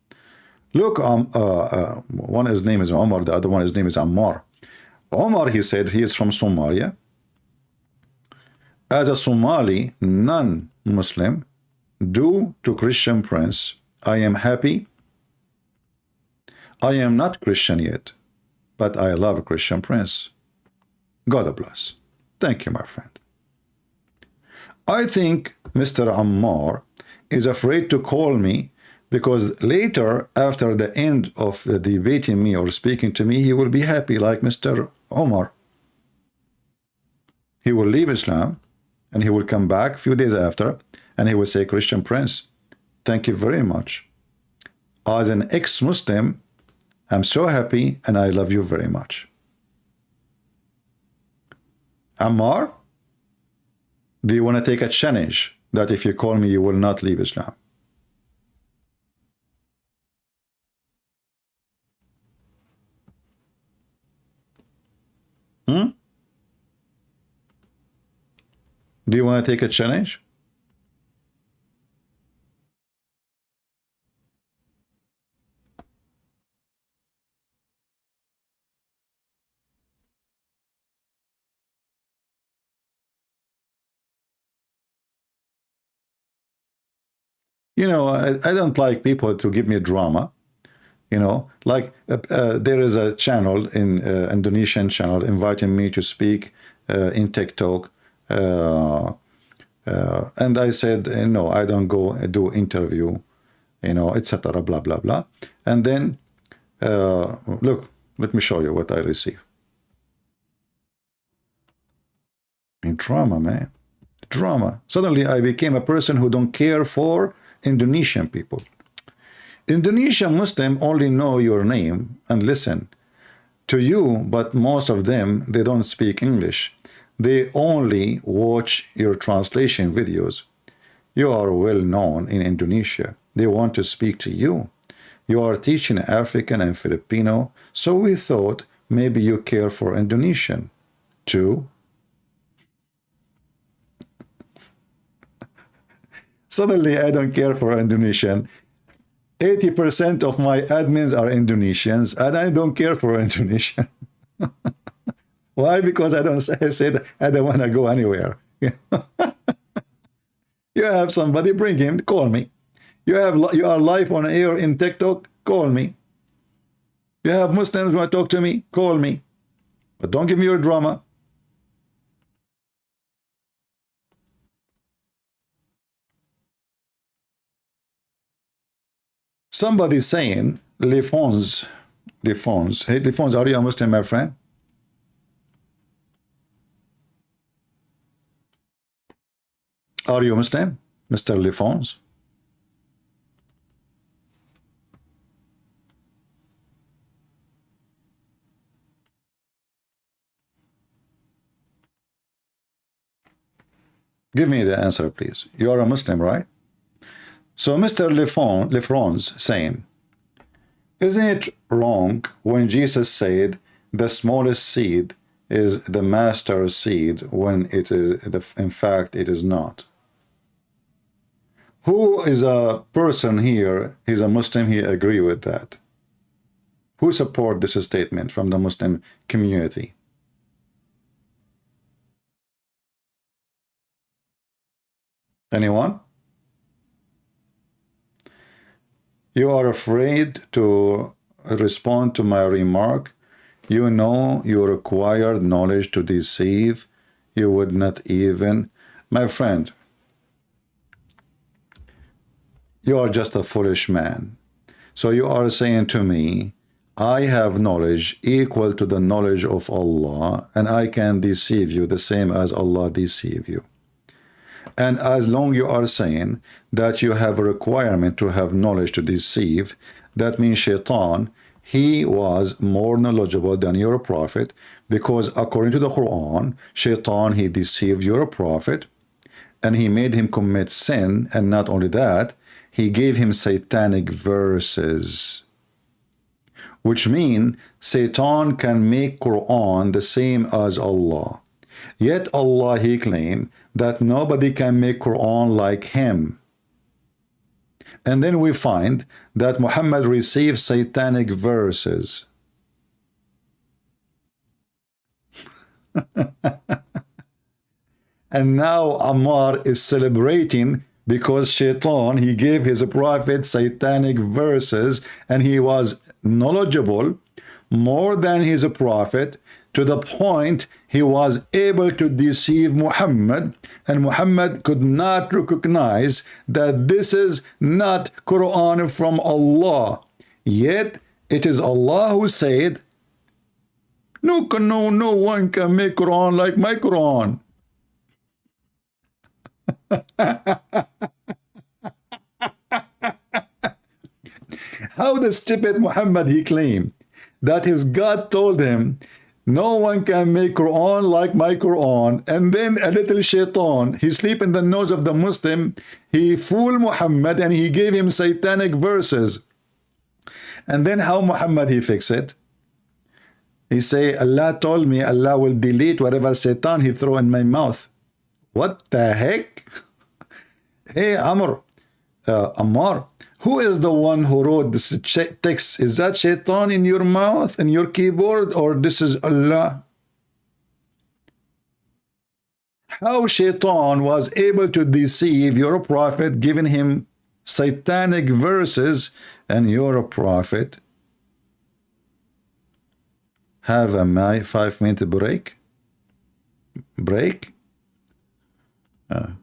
Look, one his name is Omar, the other one his name is Ammar. Omar, he said he is from Somalia. As a Somali non-Muslim, due to Christian prince, I am happy. I am not Christian yet, but I love Christian prince. God bless. Thank you, my friend. I think Mr. Ammar is afraid to call me because later, after the end of the debating me or speaking to me, he will be happy like Mr. Omar. He will leave Islam and he will come back a few days after and he will say, Christian prince, thank you very much. As an ex-Muslim, I'm so happy and I love you very much. Ammar, do you want to take a challenge that if you call me, you will not leave Islam? Do you want to take a challenge? You know, I don't like people to give me drama. You know, like there is a channel in Indonesian channel inviting me to speak in TikTok. And I said, no, I don't go do interview, you know, etc. Blah, blah, blah. And then, look, let me show you what I receive. In drama, man. Drama. Suddenly I became a person who don't care for Indonesian people. Indonesian Muslim only know your name and listen to you, but most of them, they don't speak English. They only watch your translation videos. You are well known in Indonesia. They want to speak to you. You are teaching African and Filipino, so we thought maybe you care for Indonesian too. Suddenly I don't care for Indonesian. 80% of my admins are Indonesians, and I don't care for Indonesian. Why? Because I don't say that I don't want to go anywhere. You have somebody, bring him, call me. You are live on air in TikTok, call me. You have Muslims want to talk to me, call me. But don't give me your drama. Somebody's saying, Lefons, hey Lefons, are you a Muslim, my friend? Are you Muslim, Mr. Lefons? Give me the answer, please. You are a Muslim, right? So Mr. Lefron's saying, isn't it wrong when Jesus said the smallest seed is the master's seed when it is, in fact, it is not? Who is a person here, he's a Muslim, he agree with that? Who support this statement from the Muslim community? Anyone? You are afraid to respond to my remark. You know you require knowledge to deceive. You would not even. My friend, you are just a foolish man. So you are saying to me, I have knowledge equal to the knowledge of Allah, and I can deceive you the same as Allah deceive you. And as long you are saying that you have a requirement to have knowledge to deceive, that means Shaitan, he was more knowledgeable than your prophet, because according to the Quran, Shaitan, he deceived your prophet, and he made him commit sin, and not only that, he gave him satanic verses, which mean Satan can make Quran the same as Allah. Yet Allah, he claimed that nobody can make Quran like him. And then we find that Muhammad received satanic verses. And now Ammar is celebrating because Shaitan, he gave his prophet satanic verses, and he was knowledgeable more than his prophet, to the point he was able to deceive Muhammad, and Muhammad could not recognize that this is not Quran from Allah. Yet it is Allah who said, no one can make Quran like my Quran. How the stupid Muhammad, he claimed that his God told him, no one can make Quran like my Quran, and then a little Shaitan, he sleep in the nose of the Muslim, he fooled Muhammad and he gave him satanic verses. And then how Muhammad he fix it? He say, Allah told me Allah will delete whatever Satan he throw in my mouth. What the heck? Hey Ammar, who is the one who wrote this text? Is that Shaitan in your mouth, in your keyboard, or this is Allah? How Shaitan was able to deceive your prophet, giving him satanic verses, and your prophet have a 5-minute break?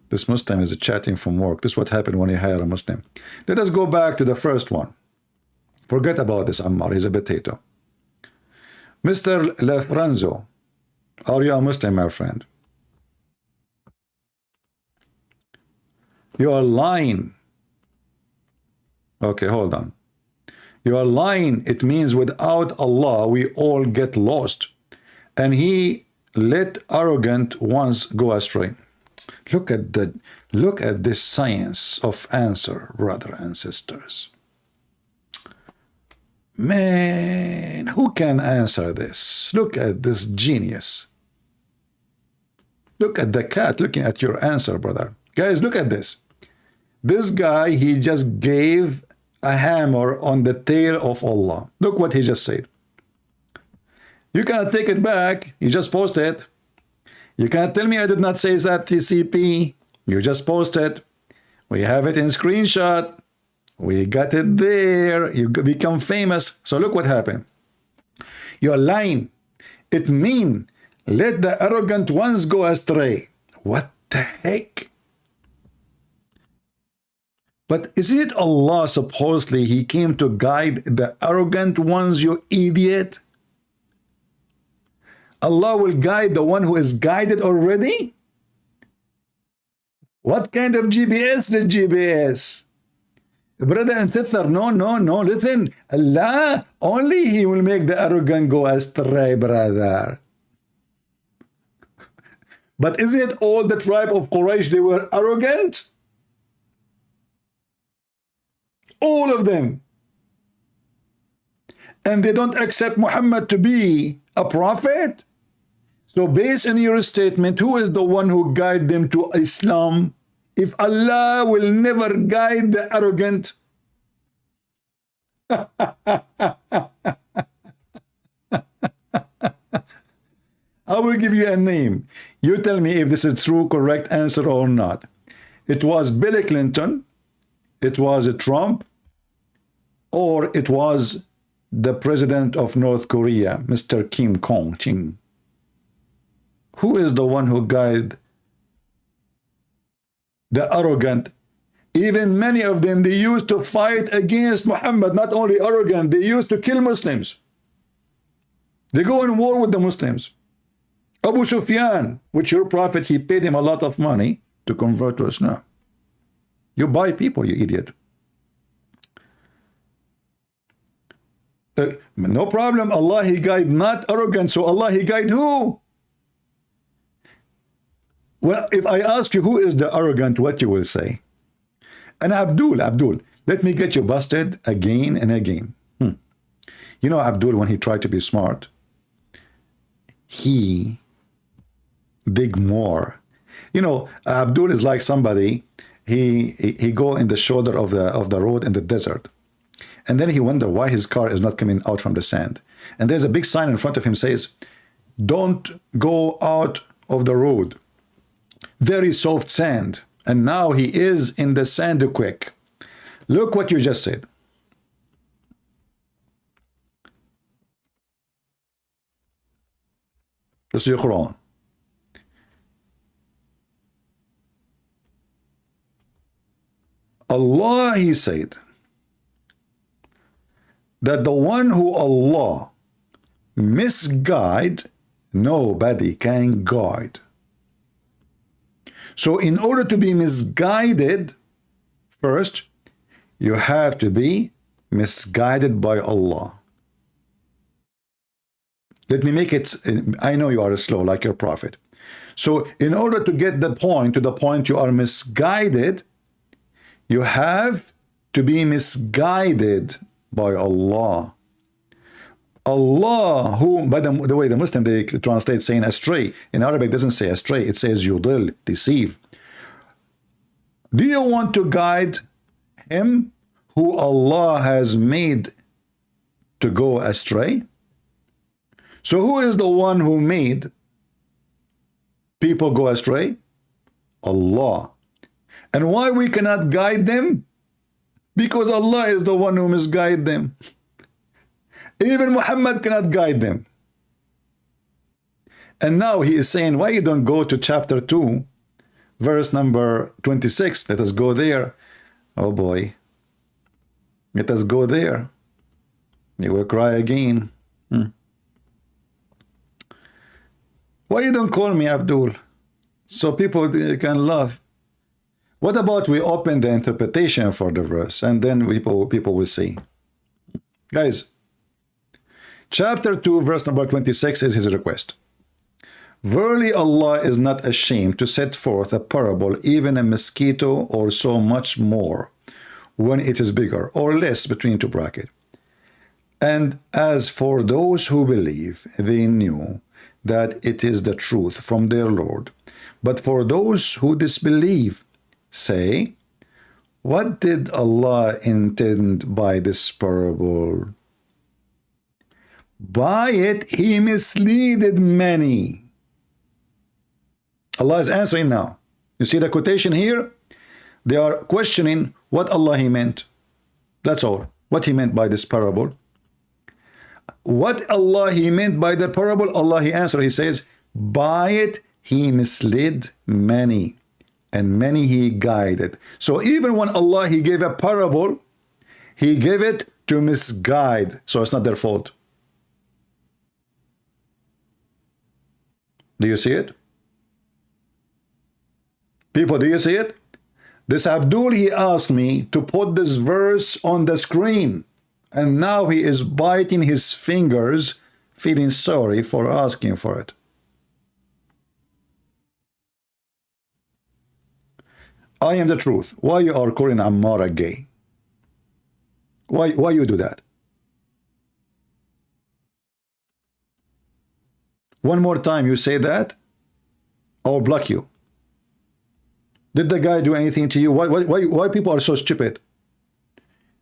This Muslim is chatting from work. This is what happened when you hire a Muslim. Let us go back to the first one. Forget about this Ammar, he's a potato. Mr. Lefranzo, are you a Muslim, my friend? You are lying. Okay, hold on. You are lying. It means without Allah, we all get lost. And he let arrogant ones go astray. Look at this science of answer, brother and sisters. Man, who can answer this? Look at this genius. Look at the cat looking at your answer, brother. Guys, look at this. This guy, he just gave a hammer on the tail of Allah. Look what he just said. You cannot take it back. You just post it. You can't tell me I did not say that TCP. You just posted. We have it in screenshot. We got it there. You become famous. So look what happened. You're lying. It means let the arrogant ones go astray. What the heck? But is it Allah supposedly he came to guide the arrogant ones, you idiot? Allah will guide the one who is guided already? What kind of GPS is GPS? Brother and sister, no, listen. Allah, only he will make the arrogant go astray, brother. But isn't it all the tribe of Quraysh, they were arrogant? All of them. And they don't accept Muhammad to be a prophet? So based on your statement, who is the one who guide them to Islam? If Allah will never guide the arrogant. I will give you a name. You tell me if this is true, correct answer or not. It was Bill Clinton, it was Trump, or it was the president of North Korea, Mr. Kim Jong-un. Who is the one who guide the arrogant? Even many of them, they used to fight against Muhammad. Not only arrogant, they used to kill Muslims. They go in war with the Muslims. Abu Sufyan, which your prophet, he paid him a lot of money to convert to Islam. You buy people, you idiot. No problem. Allah, he guide not arrogant. So Allah, he guide who? Well, if I ask you who is the arrogant, what you will say? And Abdul, let me get you busted again and again. You know Abdul, when he tried to be smart, he dig more. You know, Abdul is like somebody, he go in the shoulder of the road in the desert. And then he wonder why his car is not coming out from the sand. And there's a big sign in front of him says, don't go out of the road. Very soft sand. And now he is in the sand quick. Look what you just said. This is your Quran. Allah, he said, that the one who Allah misguide, nobody can guide. So in order to be misguided, first, you have to be misguided by Allah. Let me make it, I know you are slow like your prophet. So in order to get the point, to the point you are misguided, you have to be misguided by Allah. Allah, who, by the way, the Muslim, they translate saying astray. In Arabic, it doesn't say astray. It says yudil, deceive. Do you want to guide him who Allah has made to go astray? So who is the one who made people go astray? Allah. And why we cannot guide them? Because Allah is the one who misguide them. Even Muhammad cannot guide them. And now he is saying, why you don't go to chapter 2, verse number 26? Let us go there. Oh boy. Let us go there. You will cry again. Why you don't call me Abdul? So people can laugh. What about we open the interpretation for the verse and then people will see. Guys, chapter 2, verse number 26 is his request. Verily Allah is not ashamed to set forth a parable, even a mosquito or so much more, when it is bigger or less between two brackets. And as for those who believe, they knew that it is the truth from their Lord. But for those who disbelieve, say, what did Allah intend by this parable? By it he misleaded many. Allah is answering now. You see the quotation here? They are questioning what Allah he meant. That's all. What he meant by this parable. What Allah he meant by the parable, Allah he answered. He says, by it he misled many, and many he guided. So even when Allah he gave a parable, he gave it to misguide. So it's not their fault. Do you see it? People, do you see it? This Abdul, he asked me to put this verse on the screen. And now he is biting his fingers, feeling sorry for asking for it. I am the truth. Why you are calling Ammar a gay? Why you do that? One more time you say that, I'll block you. Did the guy do anything to you? Why people are so stupid?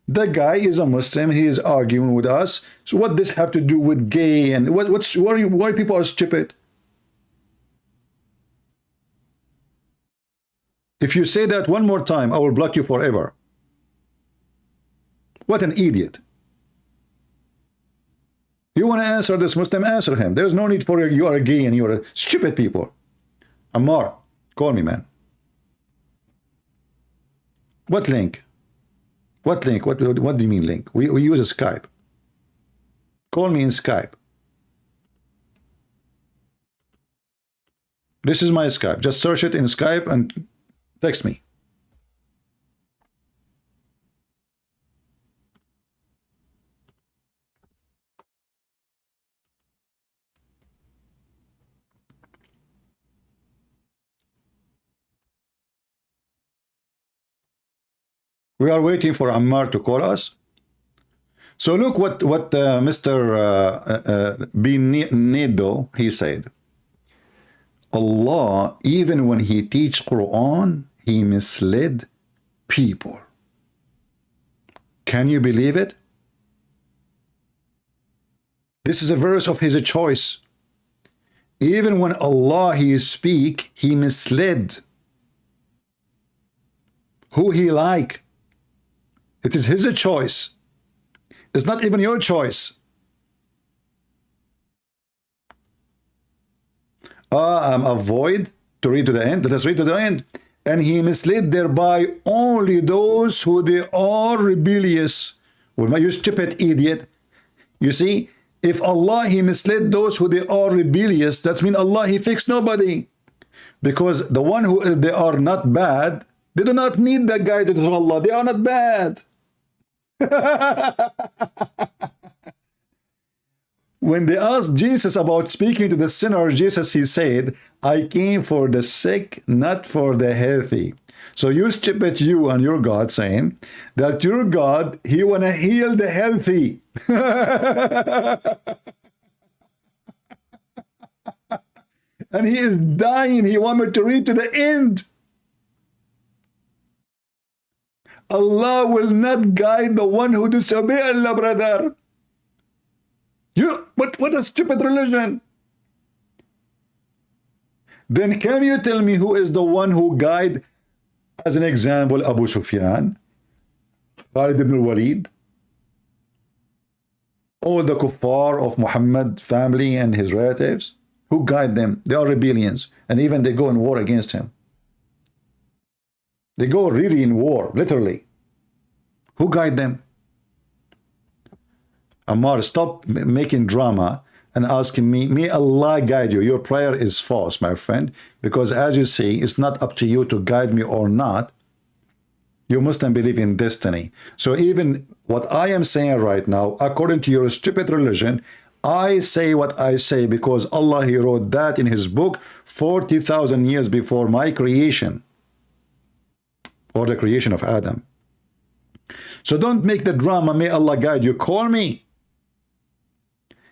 The guy is a Muslim. He is arguing with us. So what does this have to do with gay? And why people are stupid? If you say that one more time, I will block you forever. What an idiot. You want to answer this Muslim, answer him. There's no need for you are gay and you are stupid people. Ammar, call me, man. What link? What link? What do you mean link? We use a Skype. Call me in Skype. This is my Skype. Just search it in Skype and text me. We are waiting for Ammar to call us. So look what Mr. Binedo, he said. Allah, even when he teach Quran, he misled people. Can you believe it? This is a verse of his choice. Even when Allah he speak, he misled who he like. It is his choice. It's not even your choice. Avoid to read to the end. Let us read to the end. And he misled thereby only those who they are rebellious. Well, you stupid idiot. You see, if Allah he misled those who they are rebellious, that means Allah he fixed nobody. Because the one who they are not bad, they do not need the guidance of Allah. They are not bad. When they asked Jesus about speaking to the sinner, Jesus he said, I came for the sick, not for the healthy. So you stupid you and your God saying that your God, he want to heal the healthy. And he is dying. He want me to read to the end. Allah will not guide the one who disobey Allah, brother. What a stupid religion. Then can you tell me who is the one who guide, as an example, Abu Sufyan, Khalid ibn al-Walid, all the kuffar of Muhammad family and his relatives? Who guide them? They are rebellions, and even they go in war against him. They go really in war, literally. Who guide them? Ammar, stop making drama and asking me, may Allah guide you. Your prayer is false, my friend, because as you see, it's not up to you to guide me or not. You Muslim believe in destiny. So even what I am saying right now, according to your stupid religion, I say what I say because Allah, he wrote that in his book 40,000 years before my creation, or the creation of Adam. So don't make the drama, may Allah guide you. Call me.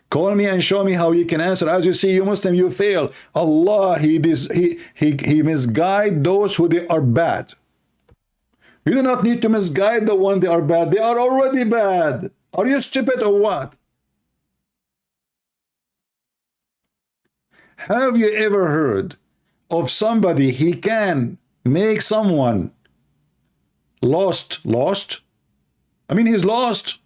Call me and show me how you can answer. As you see, you Muslim, you fail. Allah, he misguide those who they are bad. You do not need to misguide the one they are bad. They are already bad. Are you stupid or what? Have you ever heard of somebody he can make someone lost? I mean, he's lost.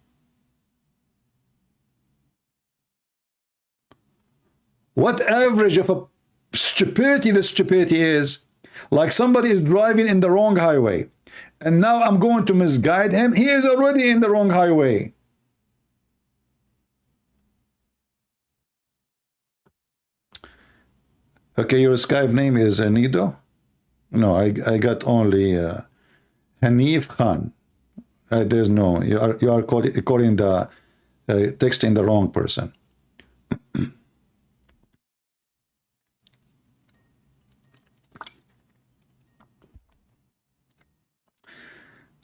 What average of a stupidity the stupidity is? Like somebody is driving in the wrong highway, and now I'm going to misguide him. He is already in the wrong highway. Okay, your Skype name is Nido? No, I got only Hanif Khan. There's no, you are calling the text in the wrong person.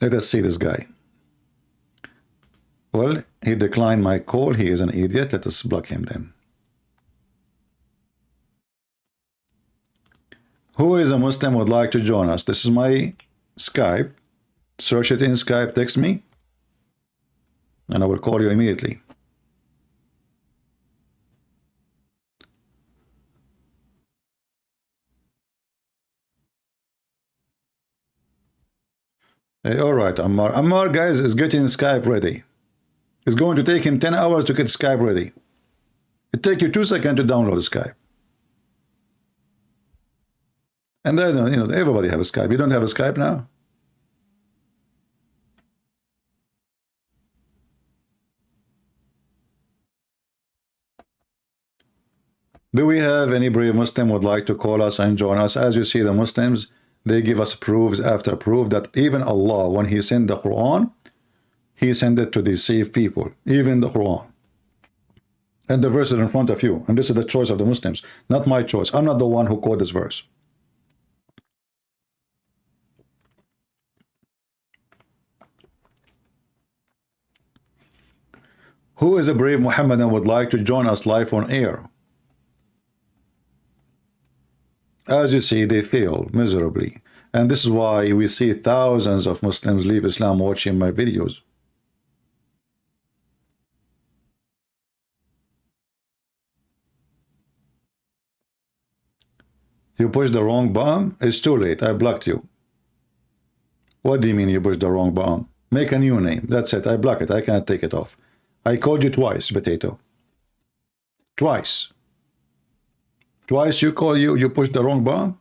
Let us see this guy. Well, he declined my call. He is an idiot. Let us block him then. Who is a Muslim would like to join us? This is my Skype. Search it in Skype, text me, and I will call you immediately. Hey, all right, Ammar, guys, is getting Skype ready. It's going to take him 10 hours to get Skype ready. It takes you 2 seconds to download Skype. And then, you know, everybody have a Skype. You don't have a Skype now? Do we have any brave Muslim would like to call us and join us? As you see, the Muslims, they give us proofs after proof that even Allah, when He sent the Quran, He sent it to deceive people, even the Quran. And the verse is in front of you. And this is the choice of the Muslims, not my choice. I'm not the one who quote this verse. Who is a brave Muhammadan would like to join us live on air? As you see, they fail miserably. And this is why we see thousands of Muslims leave Islam watching my videos. You pushed the wrong button? It's too late. I blocked you. What do you mean you pushed the wrong button? Make a new name. That's it. I block it. I cannot take it off. I called you twice, Potato. Twice. Twice you pushed the wrong button?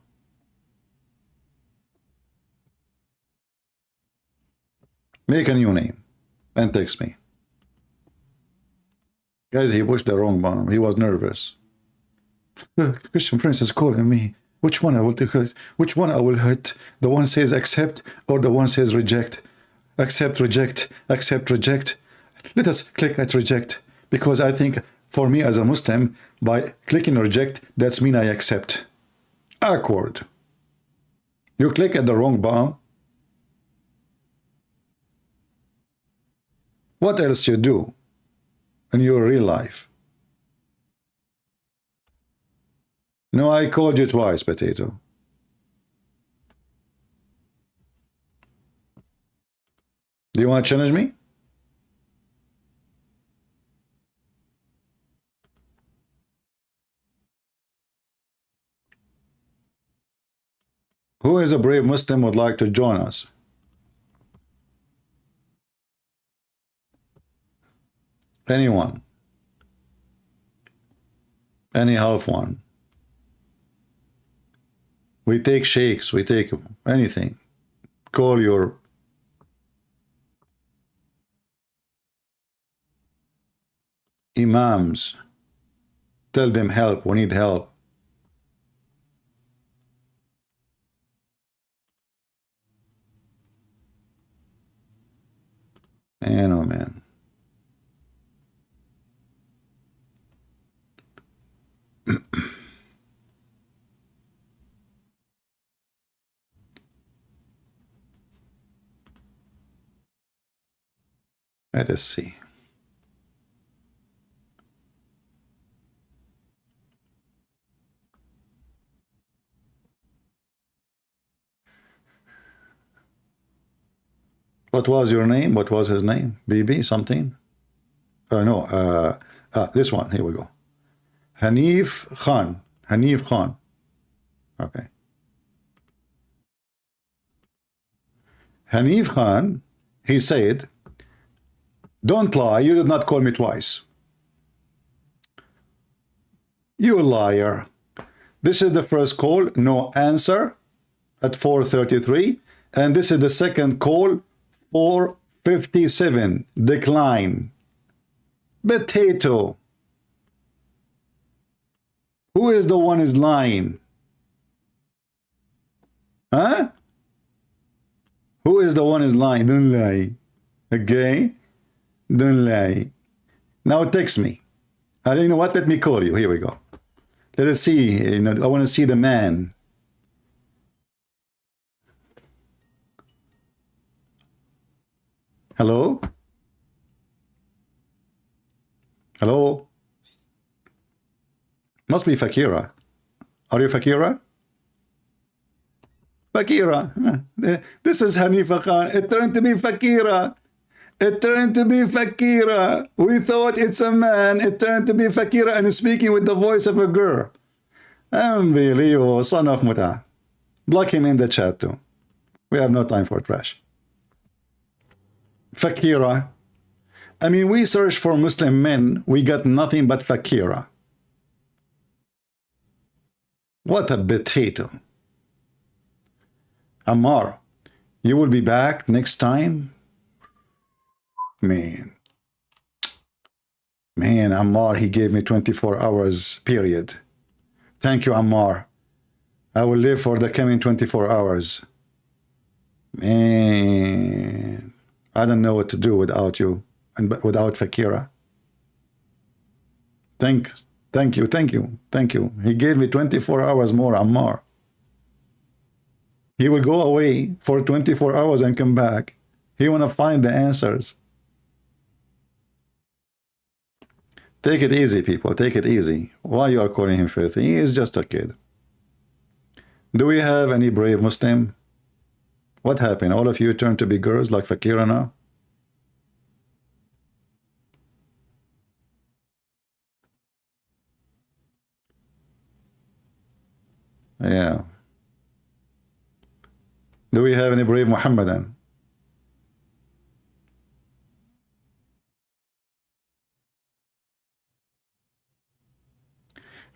Make a new name and text me. Guys, he pushed the wrong button. He was nervous. Christian Prince is calling me. Which one I will take? Which one I will hit? The one says accept or the one says reject? Accept, reject, accept, reject. Let us click at reject, because I think for me as a Muslim, by clicking reject, that's mean I accept. Awkward. You click at the wrong button. What else you do in your real life? No, I called you twice, Potato. Do you want to challenge me? Who is a brave Muslim would like to join us? Anyone? Any half one? We take sheikhs, we take anything. Call your imams. Tell them help, we need help. Man, oh man. Let us see. What was your name? What was his name? BB something? No, this one. Here we go. Hanif Khan. Hanif Khan. Okay. Hanif Khan, he said, don't lie, you did not call me twice. You liar. This is the first call, no answer, at 4:33. And this is the second call, 4:57, decline. Potato. Who is the one is lying? Huh? Who is the one is lying? Don't lie. Okay? Don't lie. Now text me. You know what? Let me call you. Here we go. Let us see. You know, I want to see the man. Hello? Hello? Must be Fakira. Are you Fakira? Fakira. This is Hanifa Khan. It turned to be Fakira. It turned to be Fakira. We thought it's a man. It turned to be Fakira and is speaking with the voice of a girl. Unbelievable. Son of Muta. Block him in the chat too. We have no time for trash. Fakira. I mean, we search for Muslim men. We got nothing but Fakira. What a potato. Ammar, you will be back next time? Man, Ammar, he gave me 24 hours period. Thank you, Ammar. I will live for the coming 24 hours. Man, I don't know what to do without you and without Fakira. Thank you. He gave me 24 hours more, Ammar. He will go away for 24 hours and come back. He want to find the answers. Take it easy, people. Take it easy. Why you are calling him filthy? He is just a kid. Do we have any brave Muslim? What happened? All of you turned to be girls like Fakira now? Yeah. Do we have any brave Muhammadan?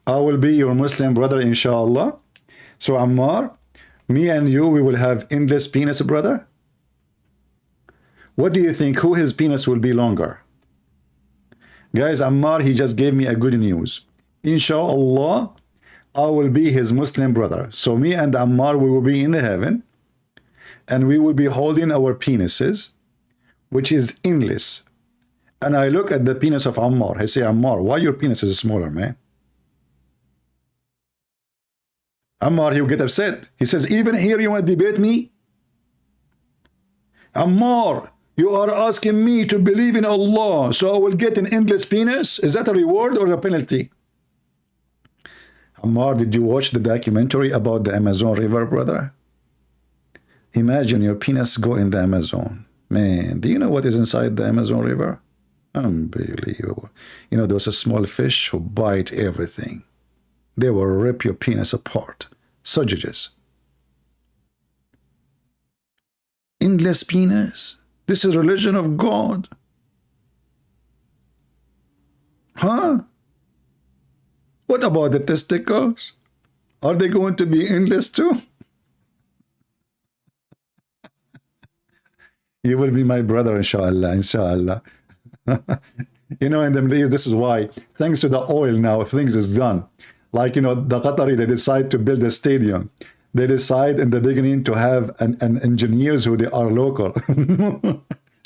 I will be your Muslim brother, inshallah. So Ammar, me and you, we will have endless penis, brother. What do you think? Who his penis will be longer? Guys, Ammar, he just gave me a good news. Inshallah, I will be his Muslim brother. So me and Ammar, we will be in the heaven. And we will be holding our penises, which is endless. And I look at the penis of Ammar. I say, Ammar, why your penis is smaller, man? Ammar, he'll get upset. He says, even here you want to debate me? Ammar, you are asking me to believe in Allah, so I will get an endless penis? Is that a reward or a penalty? Ammar, did you watch the documentary about the Amazon River, brother? Imagine your penis go in the Amazon. Man, do you know what is inside the Amazon River? Unbelievable. You know, those small fish who bite everything. They will rip your penis apart. Sausages. Endless penis. This is religion of God. Huh? What about the testicles? Are they going to be endless too? You will be my brother, inshallah, inshallah. You know, in the Middle East, this is why, thanks to the oil now, things is done. Like, you know, the Qatari, they decide to build a stadium. They decide in the beginning to have an engineers who they are local.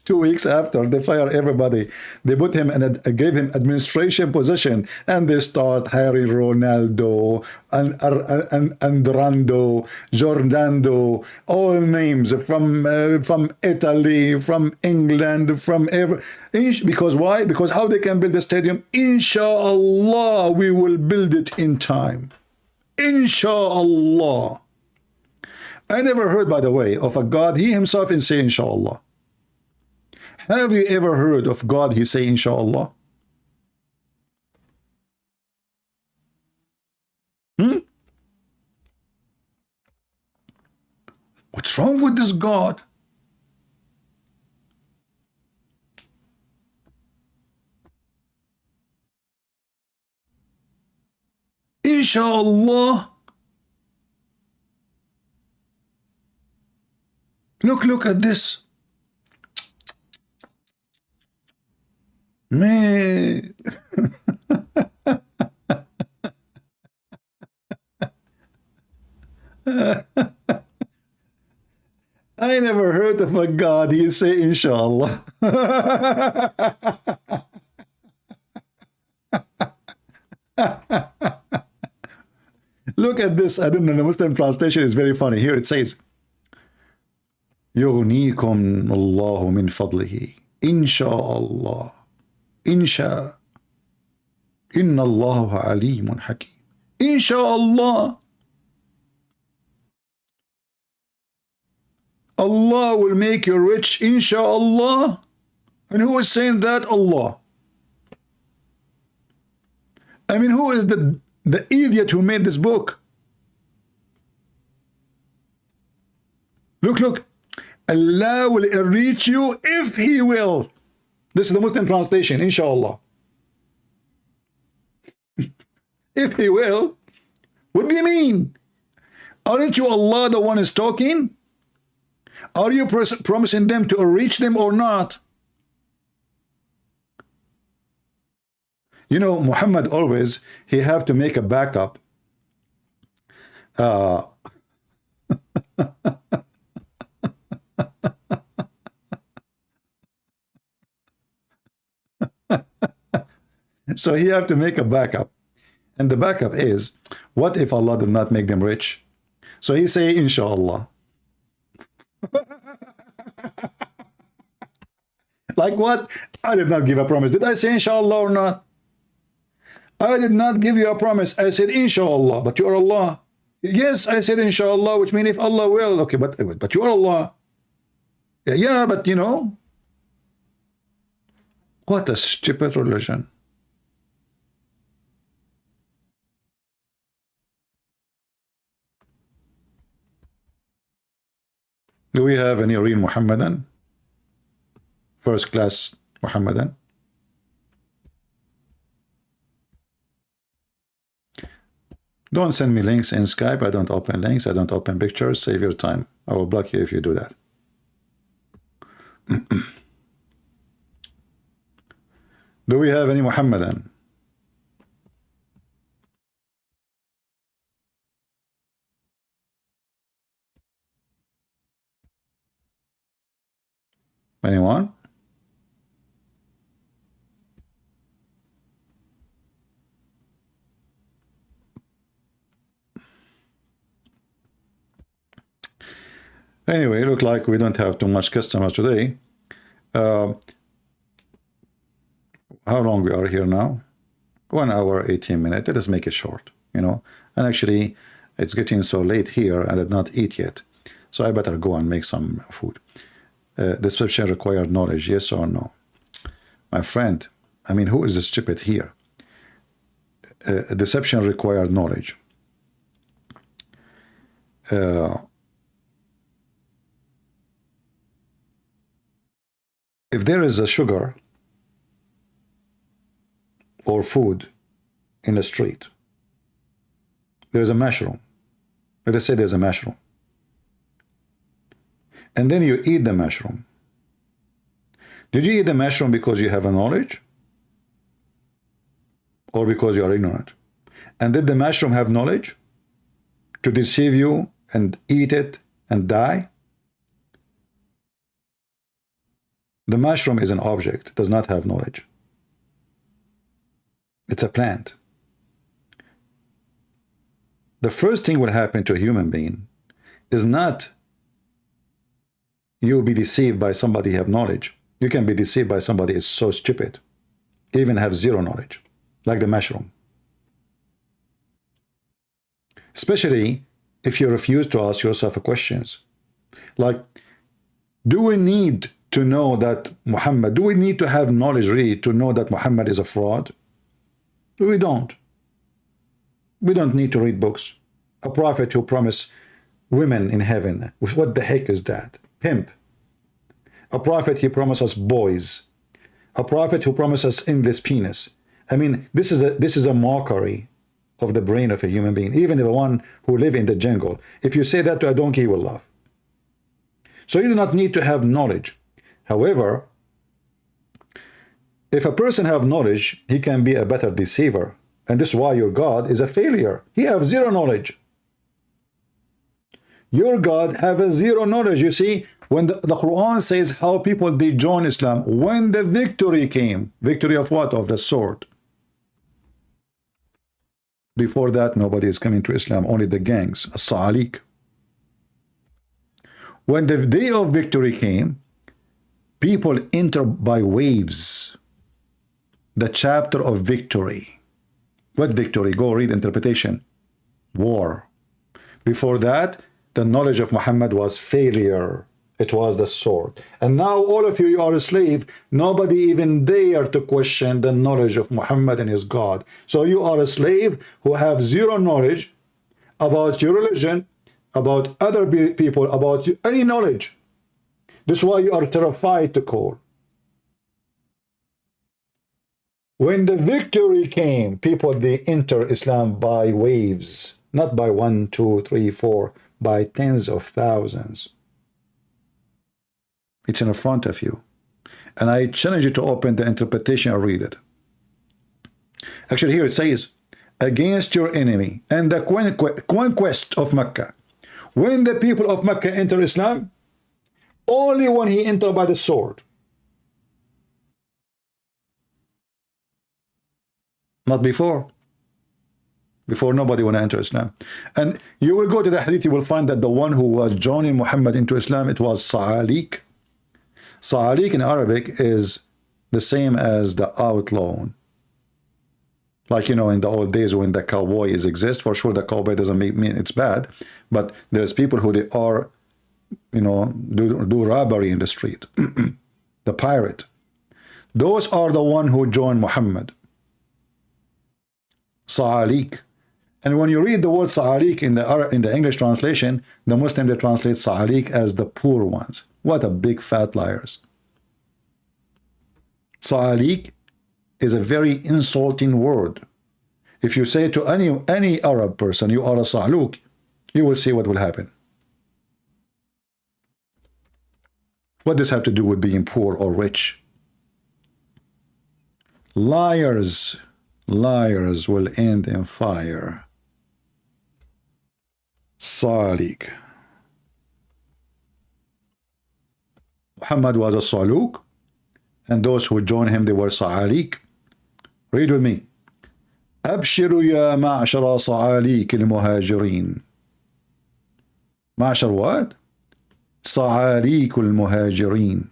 2 weeks after, they fire everybody. They put him and gave him administration position, and they start hiring Ronaldo and Rando, Giordando, all names from Italy, from England, from because why? Because how they can build a stadium? Inshallah, we will build it in time. Inshallah. I never heard, by the way, of a God. He himself is saying inshallah. Have you ever heard of God, he say, inshallah? What's wrong with this God? Inshallah. Look at this. Man. I never heard of a God, he say inshallah. Look at this. I don't know, the Muslim translation is very funny. Here it says, يغنيكم الله من فضله إن شاء الله إن شاء إن الله عليم حكيم إن شاء الله. Allah will make you rich, inshallah. And who is saying that? Allah. I mean, who is the idiot who made this book? Look. Allah will enrich you if He will. This is the Muslim translation, inshallah. If He will. What do you mean? Aren't you Allah the one is talking? Are you promising them to reach them or not? You know, Muhammad always, he have to make a backup. So he have to make a backup. And the backup is, what if Allah did not make them rich? So he say, inshallah. Like what? I did not give a promise. Did I say inshallah or not? I did not give you a promise. I said inshallah, but you are Allah. Yes, I said inshallah, which means if Allah will. Okay, but you are Allah. Yeah, but you know, what a stupid religion. Do we have any real Muhammadan? First class Muhammadan? Don't send me links in Skype. I don't open links. I don't open pictures. Save your time. I will block you if you do that. Do we have any Muhammadan? Anyone? Anyway, look like we don't have too much customers today. How long we are here now? 1 hour, 18 minutes. Let us make it short, you know. And actually, it's getting so late here. I did not eat yet. So I better go and make some food. Deception required knowledge, yes or no? My friend, I mean, who is the stupid here? Deception required knowledge. If there is a sugar or food in the street, there's a mushroom. Let us say there's a mushroom. And then you eat the mushroom. Did you eat the mushroom because you have a knowledge? Or because you are ignorant? And did the mushroom have knowledge to deceive you and eat it and die? The mushroom is an object, does not have knowledge. It's a plant. The first thing will happen to a human being is not you be deceived by somebody who have knowledge. You can be deceived by somebody who is so stupid, even have zero knowledge, like the mushroom. Especially if you refuse to ask yourself questions. Like, do we need to know that Muhammad, do we need to have knowledge really to know that Muhammad is a fraud? We don't. We don't need to read books. A prophet who promised women in heaven. What the heck is that? Pimp. A prophet he promised us boys. A prophet who promised us endless penis. I mean, this is a mockery of the brain of a human being. Even the one who live in the jungle. If you say that to a donkey, he will laugh. So you do not need to have knowledge. However, if a person have knowledge, he can be a better deceiver. And this is why your God is a failure. He have zero knowledge. Your God have a zero knowledge. You see, when the Quran says how people they join Islam, when the victory came, victory of what? Of the sword. Before that, nobody is coming to Islam, only the gangs, as-sa'alik. When the day of victory came, people enter by waves. The chapter of victory. What victory? Go read interpretation. War. Before that, the knowledge of Muhammad was failure. It was the sword. And now all of you, you are a slave. Nobody even dare to question the knowledge of Muhammad and his God. So you are a slave who have zero knowledge about your religion, about other people, about any knowledge. This is why you are terrified to call. When the victory came, people, they enter Islam by waves, not by 1, 2, 3, 4, by tens of thousands. It's in front of you. And I challenge you to open the interpretation or read it. Actually, here it says, against your enemy and the conquest of Mecca. When the people of Mecca enter Islam, only when he entered by the sword. Not before. Before, nobody want to enter Islam. And you will go to the hadith, you will find that the one who was joining Muhammad into Islam, it was Sa'alik. Sa'alik in Arabic is the same as the outlaw. Like, you know, in the old days when the cowboy exist, for sure the cowboy doesn't mean it's bad, but there's people who they are, you know, do robbery in the street. The pirate. Those are the one who joined Muhammad. Sa'alik. And when you read the word Sa'alik in the English translation, the Muslim, they translate Sa'alik as the poor ones. What a big fat liars. Sa'alik is a very insulting word. If you say to any Arab person, you are a Sa'luk, you will see what will happen. What does this have to do with being poor or rich? Liars, liars will end in fire. Sa'lik. Muhammad was a Sa'luk, and those who joined him, they were Sa'alik. Read with me. أبشروا يا معشر صعاليك المهاجرين. معشر what? صعاليك المهاجرين.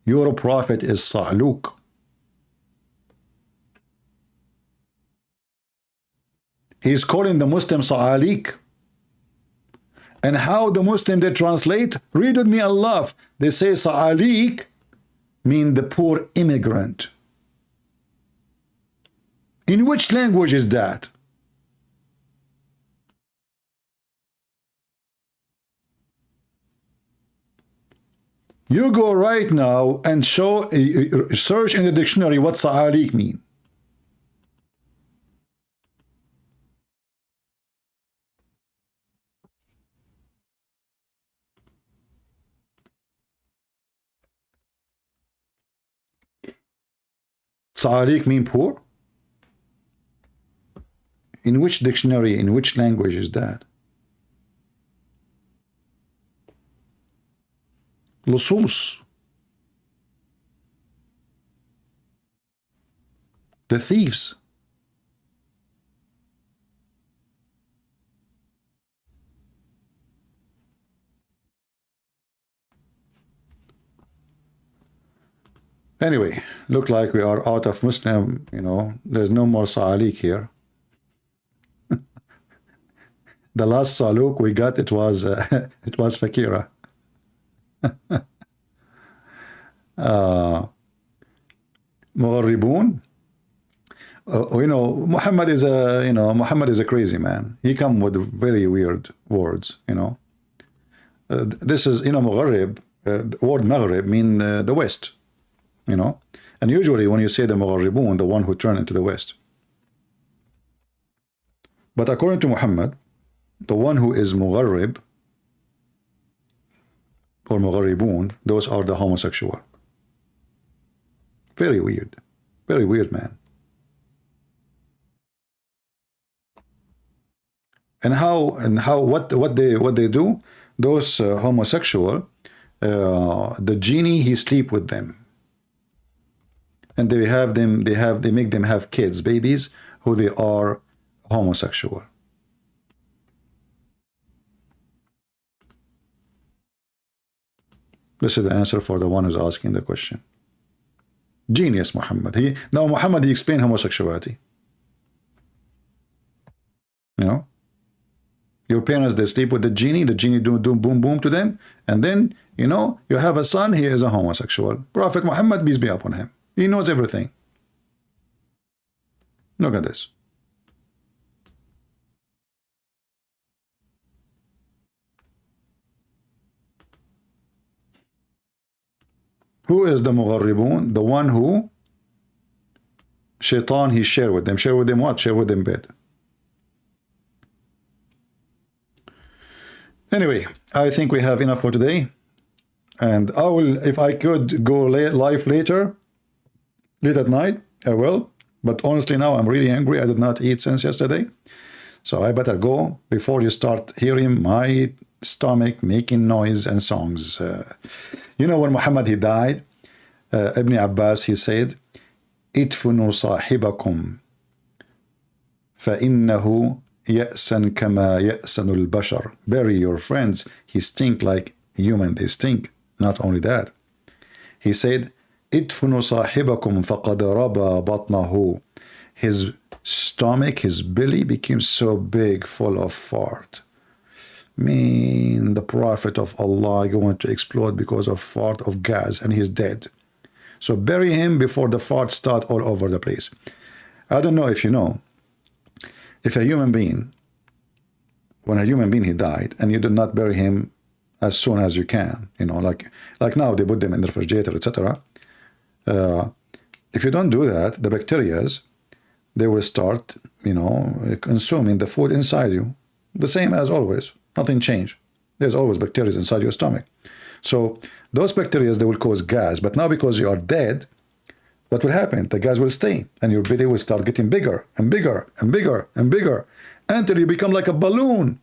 Your prophet is Sa'luk. He's calling the Muslim Sa'alik. And how the Muslim they translate? Read with me Allah. They say Sa'alik mean the poor immigrant. In which language is that? You go right now and search in the dictionary what Sa'alik mean. Sa'alik mean poor? In which dictionary, in which language is that? Lusus. The thieves. Anyway, look like we are out of Muslim, you know, there's no more Sa'alik here. The last Saluk we got, it was Fakira. Mugharribun. You know, Muhammad is a crazy man. He come with very weird words, you know. This is, you know, Mugharrib, the word Maghrib mean the West, you know. And usually when you say the Mugharribun, the one who turn into the West. But according to Muhammad, the one who is Mugharrib or Mugharribun, those are the homosexual. Very weird. Very weird, man. And what they do? Those homosexual, the genie, he sleep with them, and they make them have kids, babies, who they are homosexual. This is the answer for the one who's asking the question. Genius, Muhammad. Muhammad, he explained homosexuality. You know, your parents, they sleep with the genie do boom boom to them, and then, you know, you have a son, he is a homosexual. Prophet Muhammad, peace be upon him, he knows everything. Look at this. Who is the mugharribun? The one who shaitan, he share with them. Share with them what? Share with them bed. Anyway, I think we have enough for today. And I will, if I could go live later, late at night, I will. But honestly now, I'm really hungry. I did not eat since yesterday. So I better go before you start hearing my stomach making noise and songs. You know, when Muhammad, he died, Ibn Abbas, he said, idfunu sahibakum فإنه يأسن كما يأسن البشر. Bury your friends, he stink like human, they stink. Not only that, he said, idfunu sahibakum faqad raba batnahu. His stomach, his belly became so big, full of fart. The prophet of Allah going to explode because of fart of gas, and he's dead. So bury him before the fart start all over the place. I don't know if you know, if a human being, when a human being he died, and you did not bury him as soon as you can, you know, like now they put them in the refrigerator, etc. If you don't do that, the bacterias, they will start, you know, consuming the food inside you, the same as always. Nothing changed. There's always bacteria inside your stomach. So those bacteria, they will cause gas. But now because you are dead, what will happen? The gas will stay, and your belly will start getting bigger and bigger and bigger and bigger until you become like a balloon.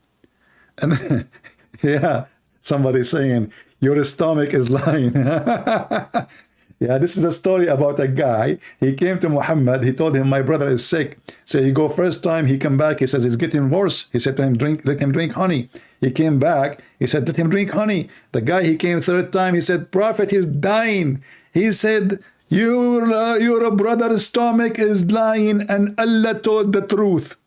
And then, yeah, somebody saying your stomach is lying. Yeah, this is a story about a guy. He came to Muhammad. He told him, my brother is sick. So he go first time. He come back. He says, it's getting worse. He said to him, let him drink honey. He came back. He said, let him drink honey. The guy, he came third time. He said, Prophet, he's dying. He said, your brother's stomach is lying, and Allah told the truth.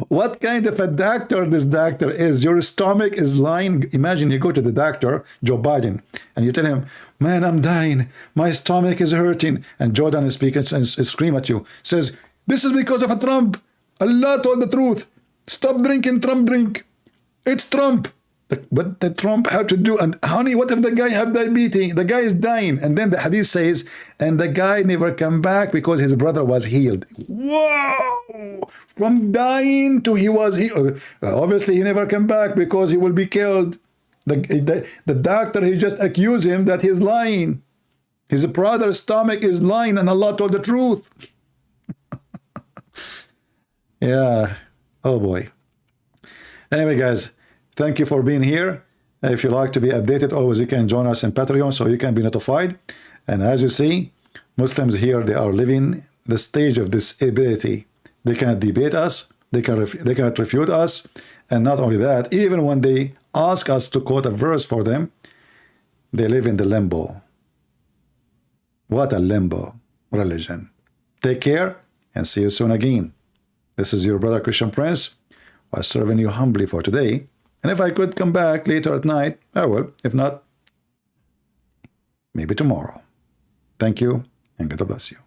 What kind of a doctor this doctor is? Your stomach is lying. Imagine you go to the doctor, Joe Biden, and you tell him, man, I'm dying. My stomach is hurting. And Jordan is speaking and scream at you. Says, this is because of a Trump. Allah told the truth. Stop drinking Trump drink. It's Trump. What did Trump have to do? And honey, what if the guy have diabetes? The guy is dying. And then the hadith says, and the guy never come back because his brother was healed. Whoa! From dying to he was healed. Obviously, he never come back because he will be killed. The doctor, he just accused him that he's lying. His brother's stomach is lying, and Allah told the truth. Yeah. Oh, boy. Anyway, guys, thank you for being here. If you like to be updated, always you can join us in Patreon so you can be notified. And as you see, Muslims here, they are living the stage of disability. They cannot debate us. They cannot refute us. And not only that, even when they ask us to quote a verse for them, they live in the limbo. What a limbo religion. Take care and see you soon again. This is your brother Christian Prince, was serving you humbly for today. And if I could come back later at night, I will. If not, maybe tomorrow. Thank you, and God bless you.